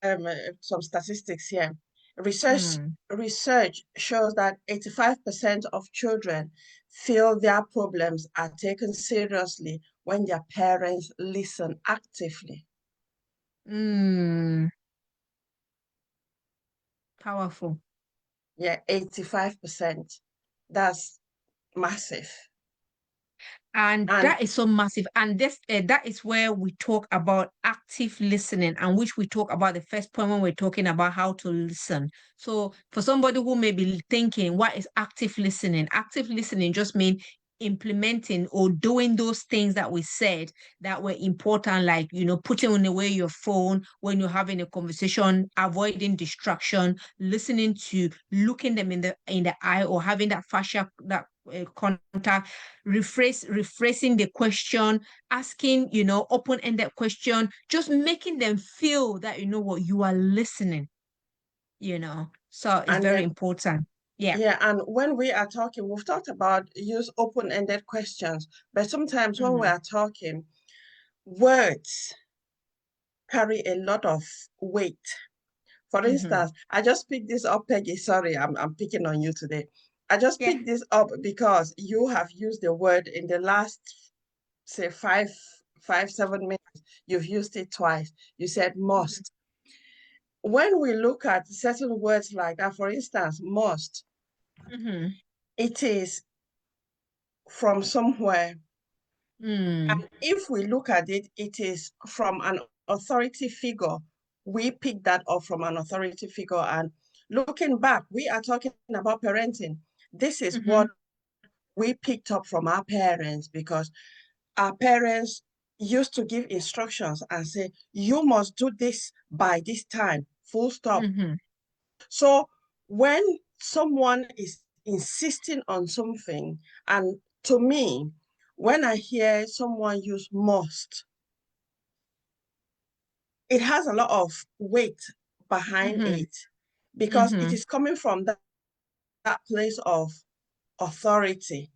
B: have some statistics here. Research
A: Mm,
B: research shows that 85% of children feel their problems are taken seriously when their parents listen actively.
A: mm, powerful.
B: Yeah, 85%. That's massive.
A: And
B: And
A: that is so massive. And that is where we talk about active listening, and which we talk about the first point when we're talking about how to listen. So for somebody who may be thinking, what is active listening? Active listening just means implementing or doing those things that we said that were important, like, putting away your phone when you're having a conversation, avoiding distraction, listening to looking them in the eye, or having that facial that contact, rephrasing the question, asking, open-ended question, just making them feel that, what, you are listening. So it's
B: and
A: very
B: then
A: important. Yeah.
B: yeah, and when we are talking, we've talked about use open-ended questions, but sometimes when we
A: Mm-hmm.
B: are talking, words carry a lot of weight. For
A: Mm-hmm.
B: instance, I just picked this up, Peggy. Sorry, I'm picking on you today. I just
A: Yeah.
B: picked this up because you have used the word in the last, say, 7 minutes. You've used it twice. You said
A: Mm-hmm.
B: must. When we look at certain words like that, for instance, must,
A: Mm-hmm.
B: it is from somewhere.
A: Mm.
B: And if we look at it, it is from an authority figure. We pick that up from an authority figure. And looking back, we are talking about parenting. This is
A: Mm-hmm.
B: what we picked up from our parents, because our parents used to give instructions and say, you must do this by this time, full stop.
A: Mm-hmm.
B: So when someone is insisting on something, and to me, when I hear someone use must, it has a lot of weight behind
A: Mm-hmm.
B: it, because it
A: Mm-hmm.
B: is coming from that place of authority.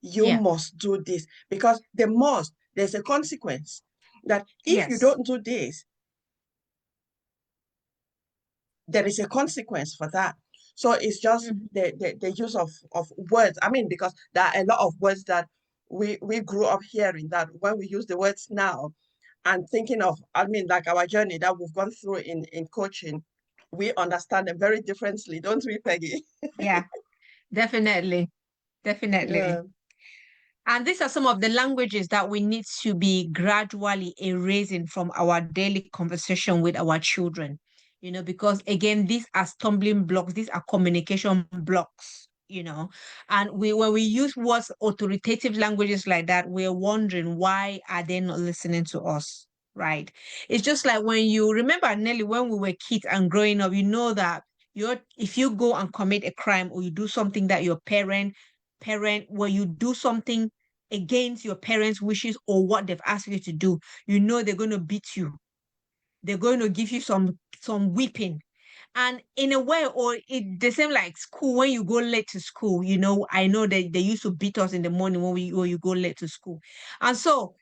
B: You
A: Yeah.
B: must do this, because there's a consequence, that if you
A: Yes.
B: don't do this, there is a consequence for that. So it's just
A: Mm-hmm.
B: the use of words. I mean, because there are a lot of words that we grew up hearing, that when we use the words now and thinking of, I mean, like our journey that we've gone through in coaching, we understand them very differently, don't we, Peggy?
A: Yeah. Definitely. Definitely.
B: Yeah.
A: And these are some of the languages that we need to be gradually erasing from our daily conversation with our children. because again, these are stumbling blocks, these are communication blocks. And when we use words authoritative languages like that, we're wondering why are they not listening to us, right? It's just like when you remember, Nelly, when we were kids and growing up, you know that if you go and commit a crime or you do something that your when you do something against your parents' wishes or what they've asked you to do, they're going to beat you. They're going to give you some whipping. And in a way, or the same like school, when you go late to school, I know that they used to beat us in the morning when you go late to school. And so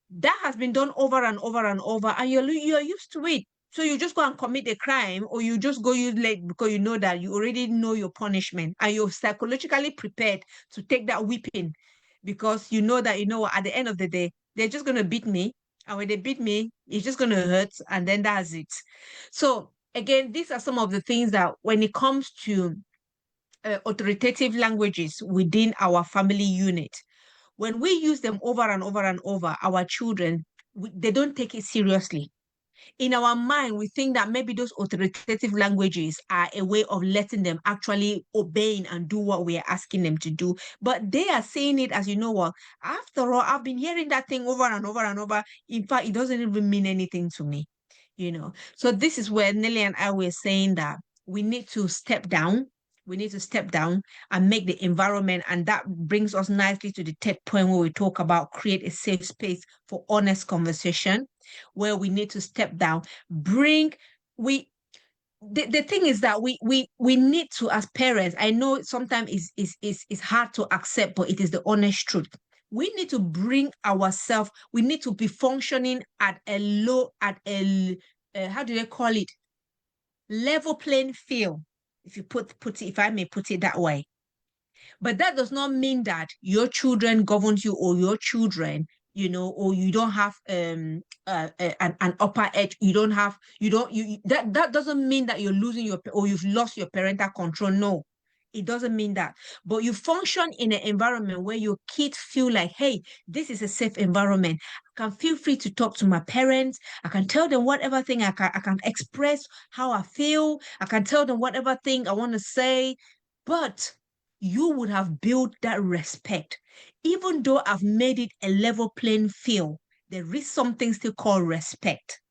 A: that has been done over and over and over, and you're used to it. So you just go and commit a crime, or you just go use late because you know that you already know your punishment, and you're psychologically prepared to take that whipping because you know that at the end of the day they're just gonna beat me, and when they beat me, it's just gonna hurt, and then that's it. So again, these are some of the things that when it comes to authoritative languages within our family unit, when we use them over and over and over, our children, they don't take it seriously. In our mind, we think that maybe those authoritative languages are a way of letting them actually obeying and do what we are asking them to do. But they are saying it as, what, after all, I've been hearing that thing over and over and over. In fact, it doesn't even mean anything to me. So this is where Nelly and I were saying that we need to step down. We need to step down and make the environment. And that brings us nicely to the third point where we talk about create a safe space for honest conversation, where we need to step down. The thing is that we need to, as parents, I know sometimes it's hard to accept, but it is the honest truth. We need to bring ourselves, we need to be functioning at how do they call it? Level playing field, if I may put it that way. But that does not mean that your children govern you, or your children, or you don't have an upper edge. That doesn't mean that you're losing or you've lost your parental control. No, it doesn't mean that. But you function in an environment where your kids feel like, hey, this is a safe environment. I can feel free to talk to my parents. I can tell them whatever thing I can express how I feel. I can tell them whatever thing I want to say. But you would have built that respect. Even though I've made it a level playing field, there is something still called respect.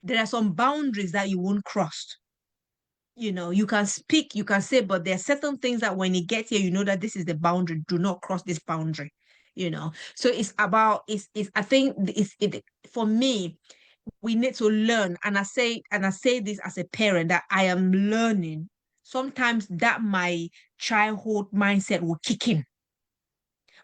A: There are some boundaries that you won't cross. You can speak, you can say, but there are certain things that when you get here, you know that this is the boundary. Do not cross this boundary. So it's about I think for me, we need to learn. And I say this as a parent, that I am learning. Sometimes that my childhood mindset will kick in.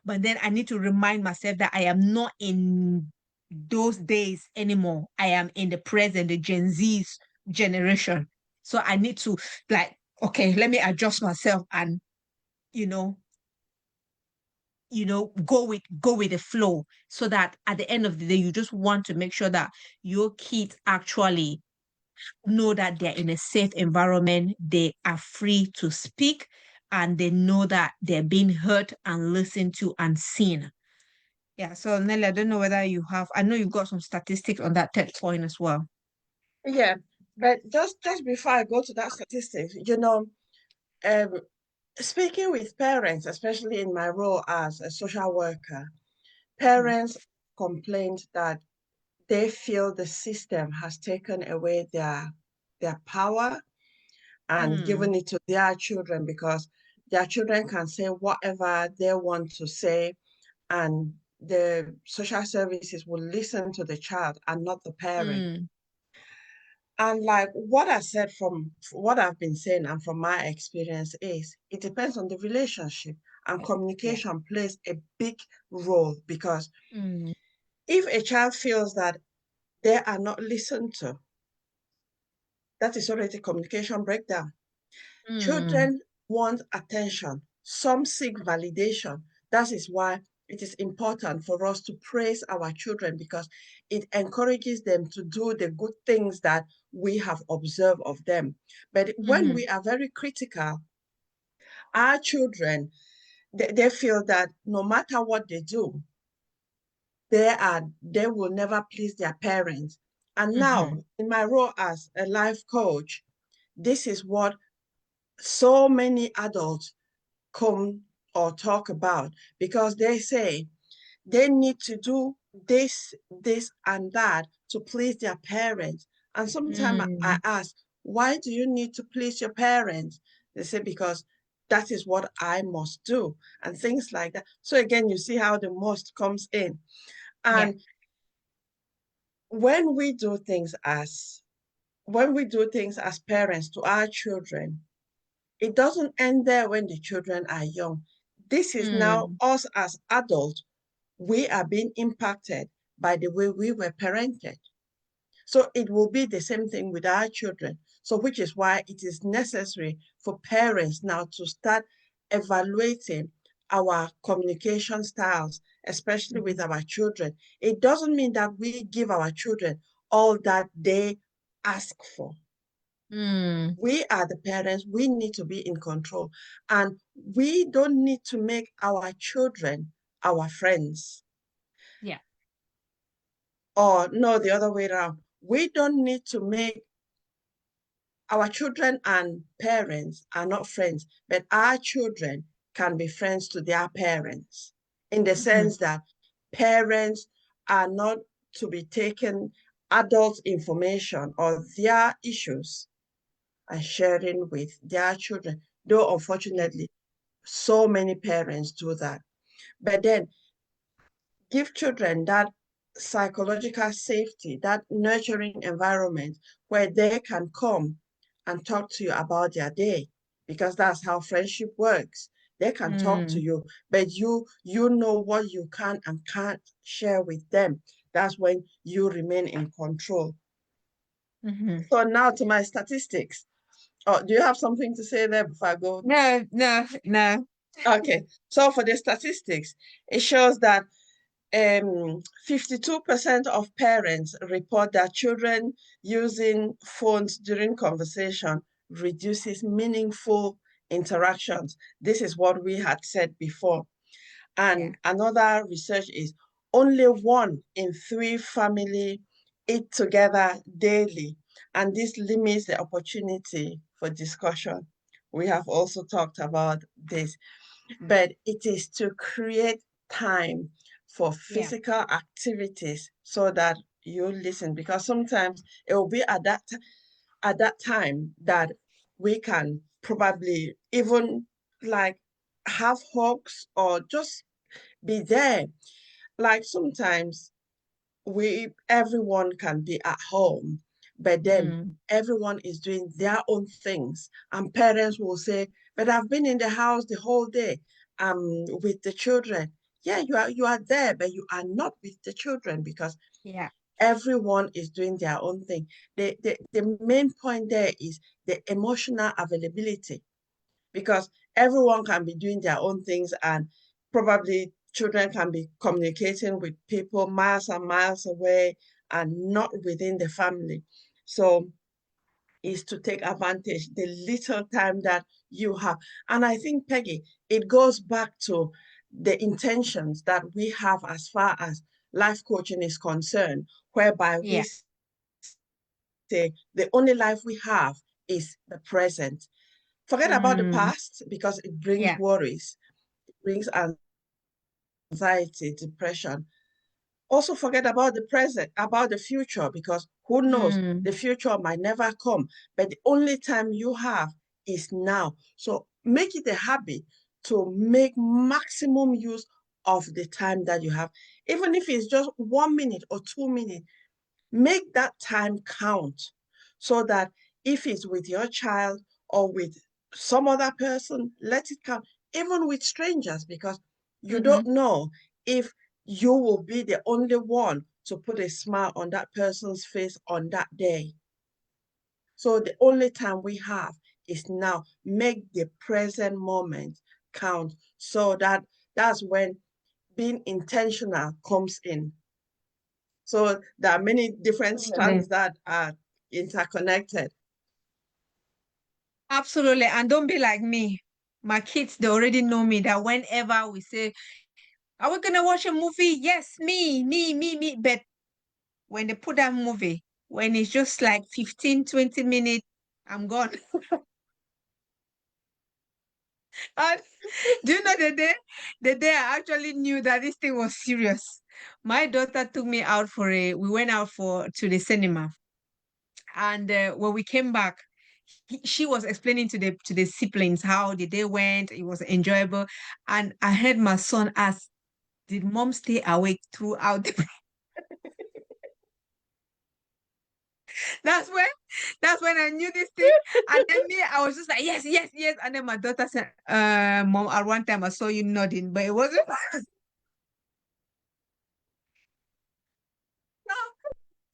A: But then I need to remind myself that I am not in those days anymore. I am in the present, the Gen Z's generation. So I need to, like, okay, let me adjust myself and, you know, go with the flow, so that at the end of the day, you just want to make sure that your kids actually know that they're in a safe environment, they are free to speak, and they know that they're being heard and listened to and seen. Yeah, so Nelly, I don't know whether I know you've got some statistics on that third point as well.
B: Yeah, but just before I go to that statistics, um, speaking with parents, especially in my role as a social worker,
A: Mm.
B: parents complained that they feel the system has taken away their power and
A: Mm.
B: given it to their children, because their children can say whatever they want to say, and the social services will listen to the child and not the parent.
A: Mm.
B: And like what I said, from what I've been saying and from my experience, is it depends on the relationship, and
A: Yeah.
B: communication plays a big role, because
A: Mm.
B: if a child feels that they are not listened to, that is already communication breakdown.
A: Mm.
B: Children want attention. Some seek validation. That is why it is important for us to praise our children, because it encourages them to do the good things that we have observed of them. But when
A: Mm-hmm.
B: we are very critical, our children, they feel that no matter what they do, they will never please their parents. And now, in my role as a life coach, this is what so many adults come or talk about, because they say they need to do this, and that to please their parents. And sometimes I ask, why do you need to please your parents? They say, because that is what I must do, and things like that. So again, you see how the must comes in.
A: Yeah.
B: And when we do things as parents to our children, it doesn't end there when the children are young. This is now us as adults. We are being impacted by the way we were parented. So it will be the same thing with our children. So which is why it is necessary for parents now to start evaluating our communication styles, especially with our children. It doesn't mean that we give our children all that they ask for. We are the parents. We need to be in control. And we don't need to make our children our friends.
A: Yeah.
B: Or no, the other way around. We don't need to make our children and parents are not friends, but our children can be friends to their parents, in the sense that parents are not to be taken adult information or their issues and sharing with their children. Though
A: Yeah.
B: unfortunately, so many parents do that. But then give children that psychological safety, that nurturing environment where they can come and talk to you about their day, because that's how friendship works. They can talk to you, but you know what you can and can't share with them. That's when you remain in control. So now to my statistics. Oh, do you have something to say there before I go?
A: No, no, no.
B: Okay. So for the statistics, it shows that 52% of parents report that children using phones during conversation reduces meaningful interactions. This is what we had said before.
A: Yeah.
B: And another research is only 1 in 3 family eat together daily, and this limits the opportunity for discussion. We have also talked about this, but it is to create time for
A: Yeah.
B: physical activities so that you listen, because sometimes it will be at that time that we can probably even like have hugs or just be there. Like sometimes everyone can be at home, but then everyone is doing their own things. And parents will say, but I've been in the house the whole day with the children. Yeah, you are there, but you are not with the children, because
A: Yeah.
B: everyone is doing their own thing. The main point there is the emotional availability, because everyone can be doing their own things, and probably children can be communicating with people miles and miles away and not within the family. So is to take advantage the little time that you have. And I think, Peggy, it goes back to the intentions that we have as far as life coaching is concerned, whereby we
A: Yeah.
B: say the only life we have is the present. Forget about the past, because it brings worries,
A: Yeah.
B: it brings anxiety, depression. Also forget about the present, about the future, because who knows, the future might never come. But the only time you have is now. So make it a habit to make maximum use of the time that you have. Even if it's just 1 minute or 2 minutes, make that time count, so that if it's with your child or with some other person, let it count, even with strangers, because you don't know if you will be the only one to put a smile on that person's face on that day. So the only time we have is now. Make the present moment count, so that that's when being intentional comes in. So there are many different
A: Absolutely.
B: strands that are interconnected.
A: Absolutely. And don't be like me. My kids, they already know me that whenever we say, are we gonna watch a movie? Yes, me. But when they put that movie, When it's just like 15, 20 minutes, I'm gone. And do you know the day I actually knew that this thing was serious? My daughter took me out we went out to the cinema. And when we came back, she was explaining to the siblings how the day went. It was enjoyable. And I heard my son ask, did mom stay awake throughout the that's when that's when I knew this thing. And then me, I was just like, yes, yes, yes. And then my daughter said, mom, at one time I saw you nodding, but it wasn't.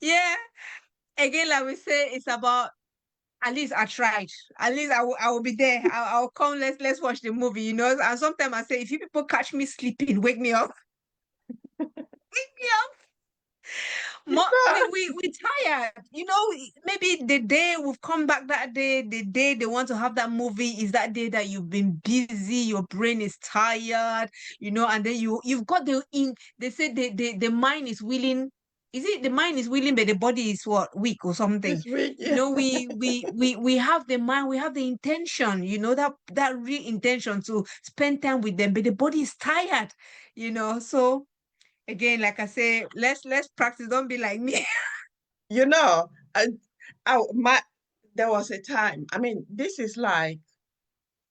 A: Yeah. Again, like we say, it's about at least I tried. At least I will be there. I'll come. Let's watch the movie. You know. And sometimes I say, if you people catch me sleeping, wake me up. Wake me up. We tired. You know, maybe the day we've come back that day, the day they want to have that movie is that day that you've been busy, your brain is tired, you know, and then you've got they say the mind is willing. Is it the mind is willing, but the body is what, weak or something?
B: This week,
A: You
B: yeah.
A: know, we have the mind, we have the intention, you know, that real intention to spend time with them, but the body is tired, you know. So again, like I say, let's practice. Don't be like me.
B: You know, I my there was a time. I mean, this is like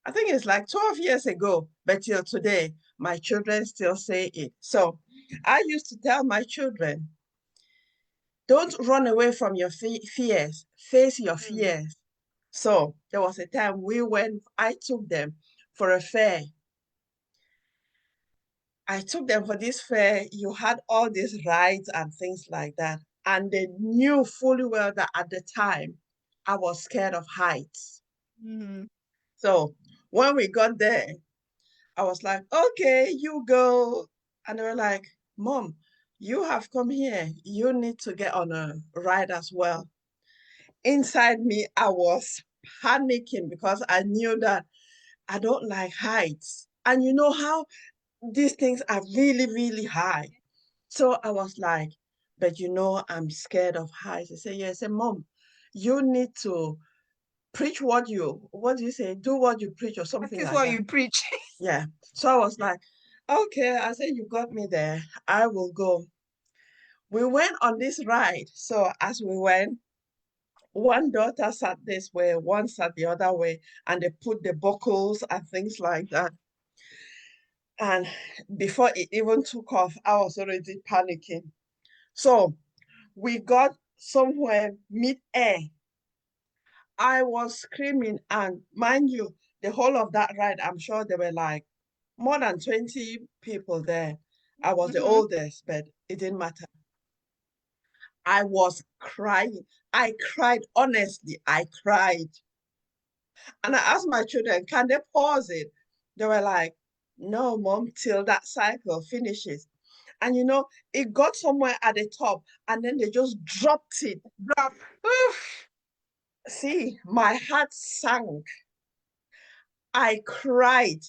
B: I think it's like 12 years ago, but till today, my children still say it. So I used to tell my children, don't run away from your fears, face your
A: Mm.
B: fears. So there was a time I took them for a fair. I took them for this fair. You had all these rides and things like that. And they knew fully well that at the time, I was scared of heights.
A: Mm.
B: So when we got there, I was like, okay, you go. And they were like, Mom, you have come here. You need to get on a ride as well. Inside me, I was panicking because I knew that I don't like heights. And you know how these things are really, really high. So I was like, but you know, I'm scared of heights. I said, yeah. I said, Mom, you need to preach what do you say? Do what you preach or something
A: Practice
B: like
A: what
B: that.
A: you preach.
B: Yeah. So I was like, okay. I said, you got me there. I will go. We went on this ride. So as we went, one daughter sat this way, one sat the other way, and they put the buckles and things like that. And before it even took off, I was already panicking. So we got somewhere mid-air. I was screaming, and mind you, the whole of that ride, I'm sure there were like more than 20 people there. I was the
A: Mm-hmm.
B: oldest, but it didn't matter. I was crying. I cried, honestly, I cried. And I asked my children, can they pause it? They were like, no, mom, till that cycle finishes. And you know, it got somewhere at the top and then they just dropped it.
A: Drop. Oof.
B: See, my heart sank. I cried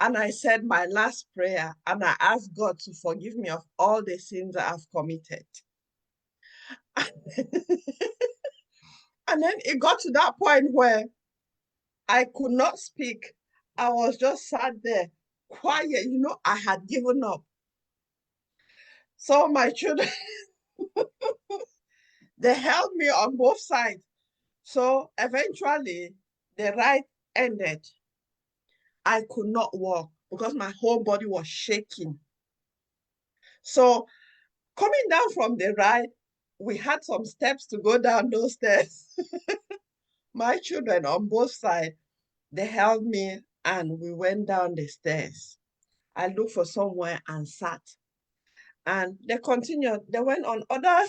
B: and I said my last prayer and I asked God to forgive me of all the sins that I've committed. And then it got to that point where I could not speak. I was just sat there, quiet. You know, I had given up. So my children, they held me on both sides. So eventually, the ride ended. I could not walk because my whole body was shaking. So coming down from the ride, we had some steps to go down those stairs. My children on both sides, they held me and we went down the stairs. I looked for somewhere and sat. And they continued. They went on other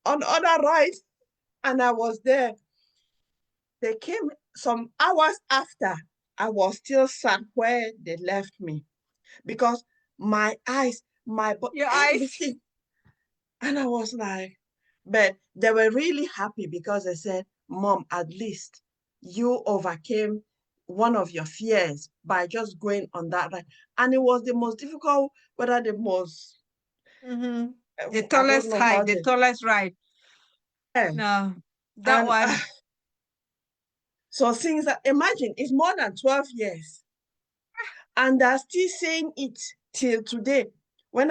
B: rides, and I was there. They came some hours after. I was still sat where they left me because my eyes,
A: Your eyes.
B: everything. And I was like, but they were really happy because they said, Mom, at least you overcame one of your fears by just going on that ride. And it was the most difficult, whether the most,
A: Mm-hmm. The
B: I don't
A: tallest
B: know how
A: height, the
B: the,
A: tallest ride. No, that
B: And
A: one.
B: so since that, imagine it's more than 12 years, and they're still saying it till today. When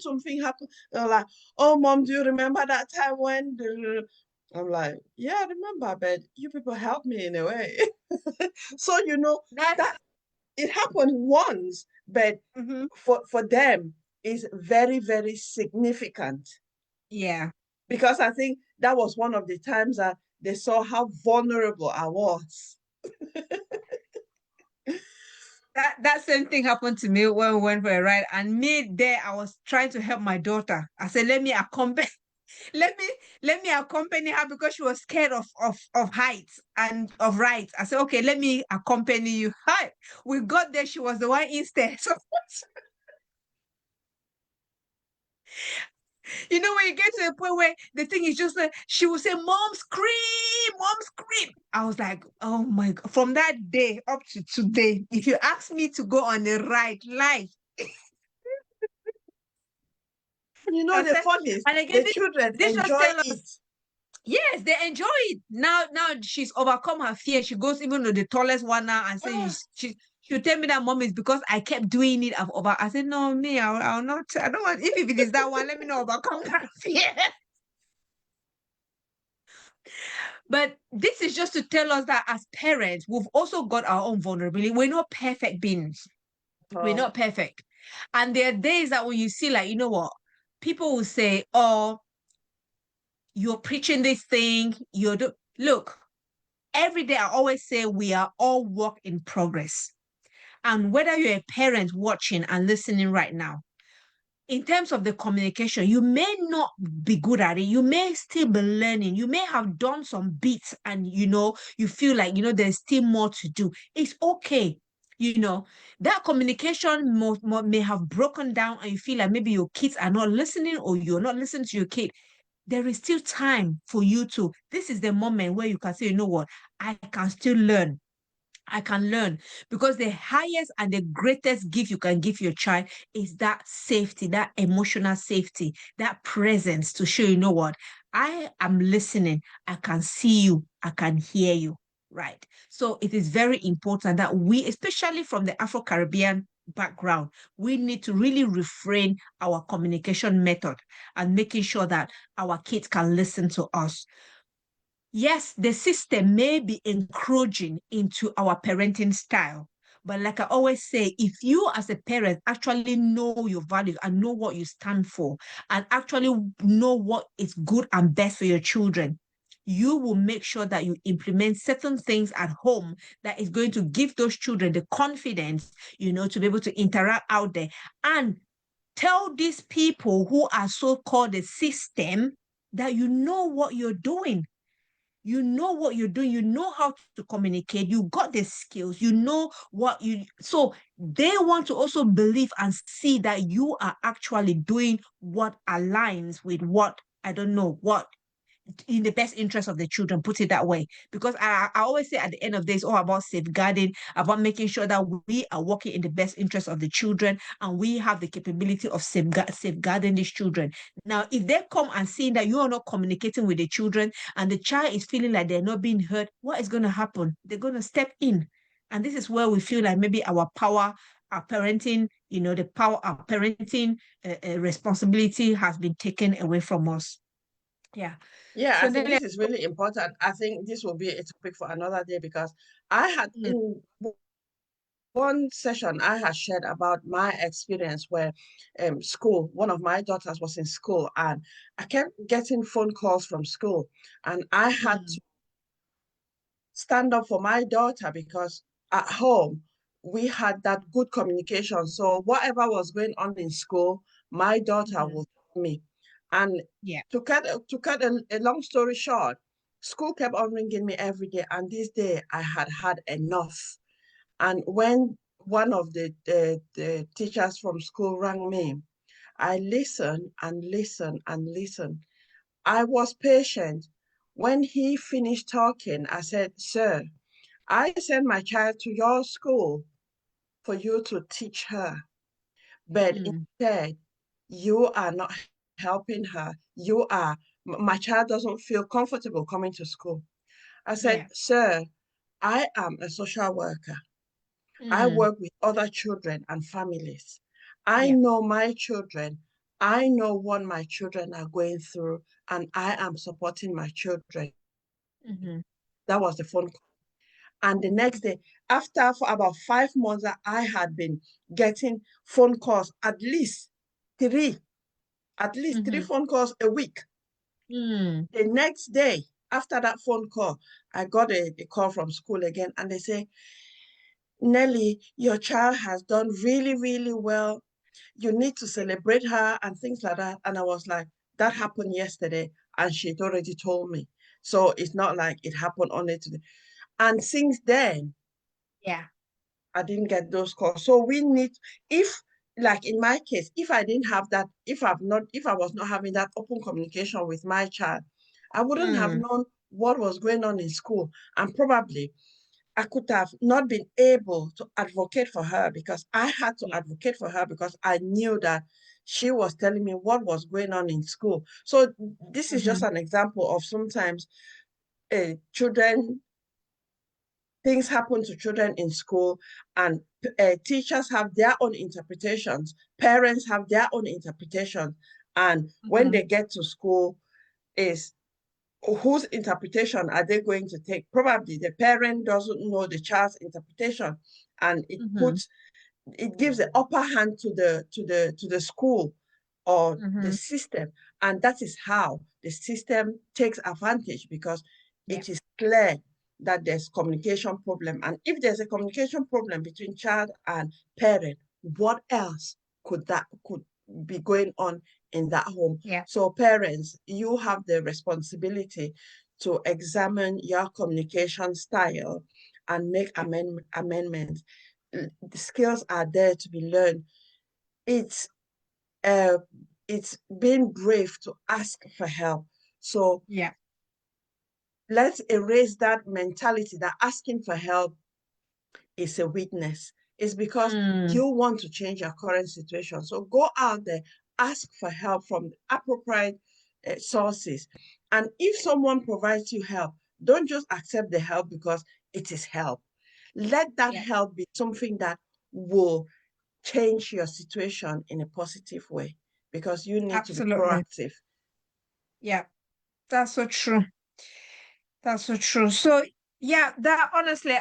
B: something happened, they're like, "Oh, mom, do you remember that time when?" I'm like, "Yeah, I remember, but you people helped me in a way." So
A: That.
B: that it happened once, but
A: Mm-hmm.
B: for them is very, very significant,
A: Yeah.
B: because I think that was one of the times that they saw how vulnerable I was.
A: That same thing happened to me when we went for a ride, and me there, I was trying to help my daughter. I said, "Let me accompany, let me let me accompany her because she was scared of heights and of rides." I said, "Okay, let me accompany you." Hi, we got there. She was the one instead. So when you get to a point where the thing is just like she will say, "Mom, scream, mom, scream." I was like, "Oh my God!" From that day up to today, if you ask me to go on a ride, life. I
B: The
A: said,
B: funniest,
A: and again,
B: the children
A: this just
B: enjoy
A: tell us,
B: it.
A: yes, they enjoy it. Now she's overcome her fear. She goes even to the tallest one now and
B: Ah,
A: says she'll tell me that, "Mom, is because I kept doing it. I've over." I said, "No, me, I'll not. I don't want. If it is that one, let me know overcome that fear." But this is just to tell us that as parents, we've also got our own vulnerability. We're not perfect beings. We're
B: oh,
A: not perfect. And there are days that when you see, like, you know what? People will say, "Oh, you're preaching this thing. Look, every day I always say we are all work in progress. And whether you're a parent watching and listening right now, in terms of the communication, you may not be good at it. You may still be learning. You may have done some bits and you feel like there's still more to do. It's okay. That communication may have broken down and you feel like maybe your kids are not listening or you're not listening to your kid. There is still time for you to. This is the moment where you can say, "You know what? I can still learn. I can learn." Because the highest and the greatest gift you can give your child is that safety, that emotional safety, that presence to show, "You know what? I am listening. I can see you. I can hear you." Right. So it is very important that we, especially from the Afro-Caribbean background, we need to really refrain our communication method and making sure that our kids can listen to us. Yes, the system may be encroaching into our parenting style. But like I always say, if you as a parent actually know your values and know what you stand for and actually know what is good and best for your children, you will make sure that you implement certain things at home that is going to give those children the confidence, to be able to interact out there and tell these people who are so-called the system that you know what you're doing. You know what you're doing, you know how to communicate, you got the skills, you know what you so they want to also believe and see that you are actually doing what aligns with what I don't know what in the best interest of the children, put it that way. Because I always say at the end of this, all about safeguarding, about making sure that we are working in the best interest of the children and we have the capability of safeguarding these children. Now, if they come and see that you are not communicating with the children and the child is feeling like they're not being heard, what is going to happen? They're going to step in. And this is where we feel like maybe our power, our parenting, the power, our parenting responsibility has been taken away from us. Yeah.
B: yeah, I
A: So
B: think
A: Nelly,
B: this is really important. I think this will be a topic for another day, because I had
A: mm,
B: in one session I had shared about my experience where school, one of my daughters was in school, and I kept getting phone calls from school, and I had to
A: mm,
B: stand up for my daughter, because at home we had that good communication. So whatever was going on in school, my daughter
A: mhm,
B: would tell me. And
A: yeah.
B: to cut a long story short, school kept on ringing me every day, and this day I had had enough. And when one of the teachers from school rang me, I listened and listened and listened. I was patient. When he finished talking, I said, "Sir, I sent my child to your school for you to teach her, but
A: Mm,
B: instead, you are not helping her. You are my child doesn't feel comfortable coming to school. I said,
A: Yeah.
B: sir, I am a social worker. I
A: Mm.
B: work with other children and families. I
A: Yeah.
B: know my children. I know what my children are going through, and I am supporting my children.
A: Mm-hmm.
B: That was the phone call. And the next day, after for about 5 months, I had been getting phone calls, three, at least three
A: Mm-hmm.
B: phone calls a week.
A: Mm.
B: The next day, after that phone call, I got a call from school again, and they say, Nelly, your child has done really, really well. You need to celebrate her and things like that. And I was like, that happened yesterday, and she'd already told me. So it's not like it happened only today. And since then,
A: Yeah.
B: I didn't get those calls. So we need, if like in my case, if I didn't have that, if I was not having that open communication with my child, I wouldn't have
A: Mm.
B: known what was going on in school. And probably I could have not been able to advocate for her, because I had to
A: Yeah.
B: advocate for her because I knew that she was telling me what was going on in school. So this is just
A: Mm-hmm.
B: an example of sometimes children, things happen to children in school, and teachers have their own interpretations, parents have their own interpretations, and when
A: Mm-hmm.
B: they get to school, is whose interpretation are they going to take? Probably the parent doesn't know the child's interpretation, and
A: Mm-hmm.
B: it gives the upper hand to the school or the
A: Mm-hmm.
B: system, and that is how the system takes advantage, because
A: Yeah.
B: it is clear that there's communication problem. And if there's a communication problem between child and parent, what else could be going on in that home?
A: Yeah.
B: So parents, you have the responsibility to examine your communication style and make
A: Yeah.
B: amendments. The skills are there to be learned. It's uh, it's being brave to ask for help. So
A: Yeah.
B: let's erase that mentality that asking for help is a weakness. It's because
A: Mm.
B: you want to change your current situation. So go out there, ask for help from appropriate sources. And if someone provides you help, don't just accept the help because it is help. Let that
A: Yeah.
B: help be something that will change your situation in a positive way, because you need to be
A: Absolutely.
B: proactive.
A: Yeah. That's so true. That's so true. So yeah, that honestly,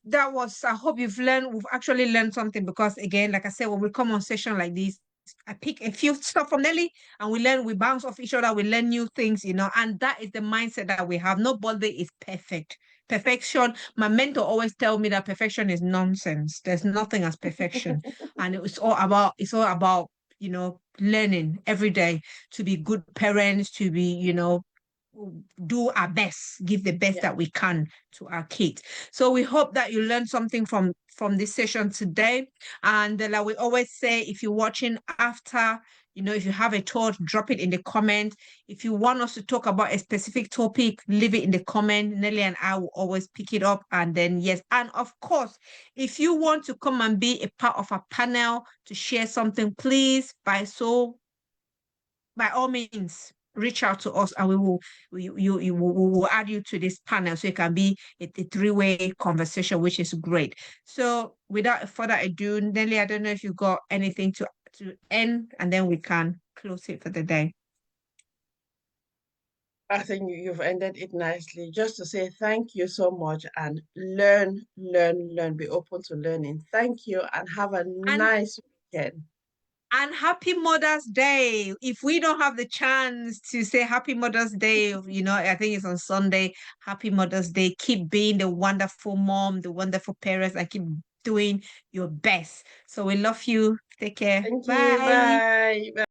A: that was. I hope we've actually learned something, because again, like I said, when we come on session like this, I pick a few stuff from Nelly, and we bounce off each other, we learn new things, and that is the mindset that we have. Nobody is perfect. Perfection. My mentor always tell me that perfection is nonsense. There's nothing as perfection, and it's all about learning every day to be good parents, to be do our best, give the best
B: Yeah.
A: that we can to our kids. So we hope that you learned something from this session today. And like we always say, if you're watching after, if you have a thought, drop it in the comment. If you want us to talk about a specific topic, leave it in the comment. Nelly and I will always pick it up. And then, yes. And of course, if you want to come and be a part of a panel to share something, please, by all means, reach out to us, and we will add you to this panel, so it can be a three-way conversation, which is great. So without further ado, Nelly, I don't know if you got anything to end, and then we can close it for the day.
B: I think you've ended it nicely. Just to say thank you so much, and learn, learn, learn. Be open to learning. Thank you, and have a
A: And
B: nice weekend.
A: and happy Mother's Day. If we don't have the chance to say happy Mother's Day, I think it's on Sunday. Happy Mother's Day. Keep being the wonderful mom, the wonderful parents, and keep doing your best. So we love you. Take care.
B: Thank you.
A: Bye.
B: Bye.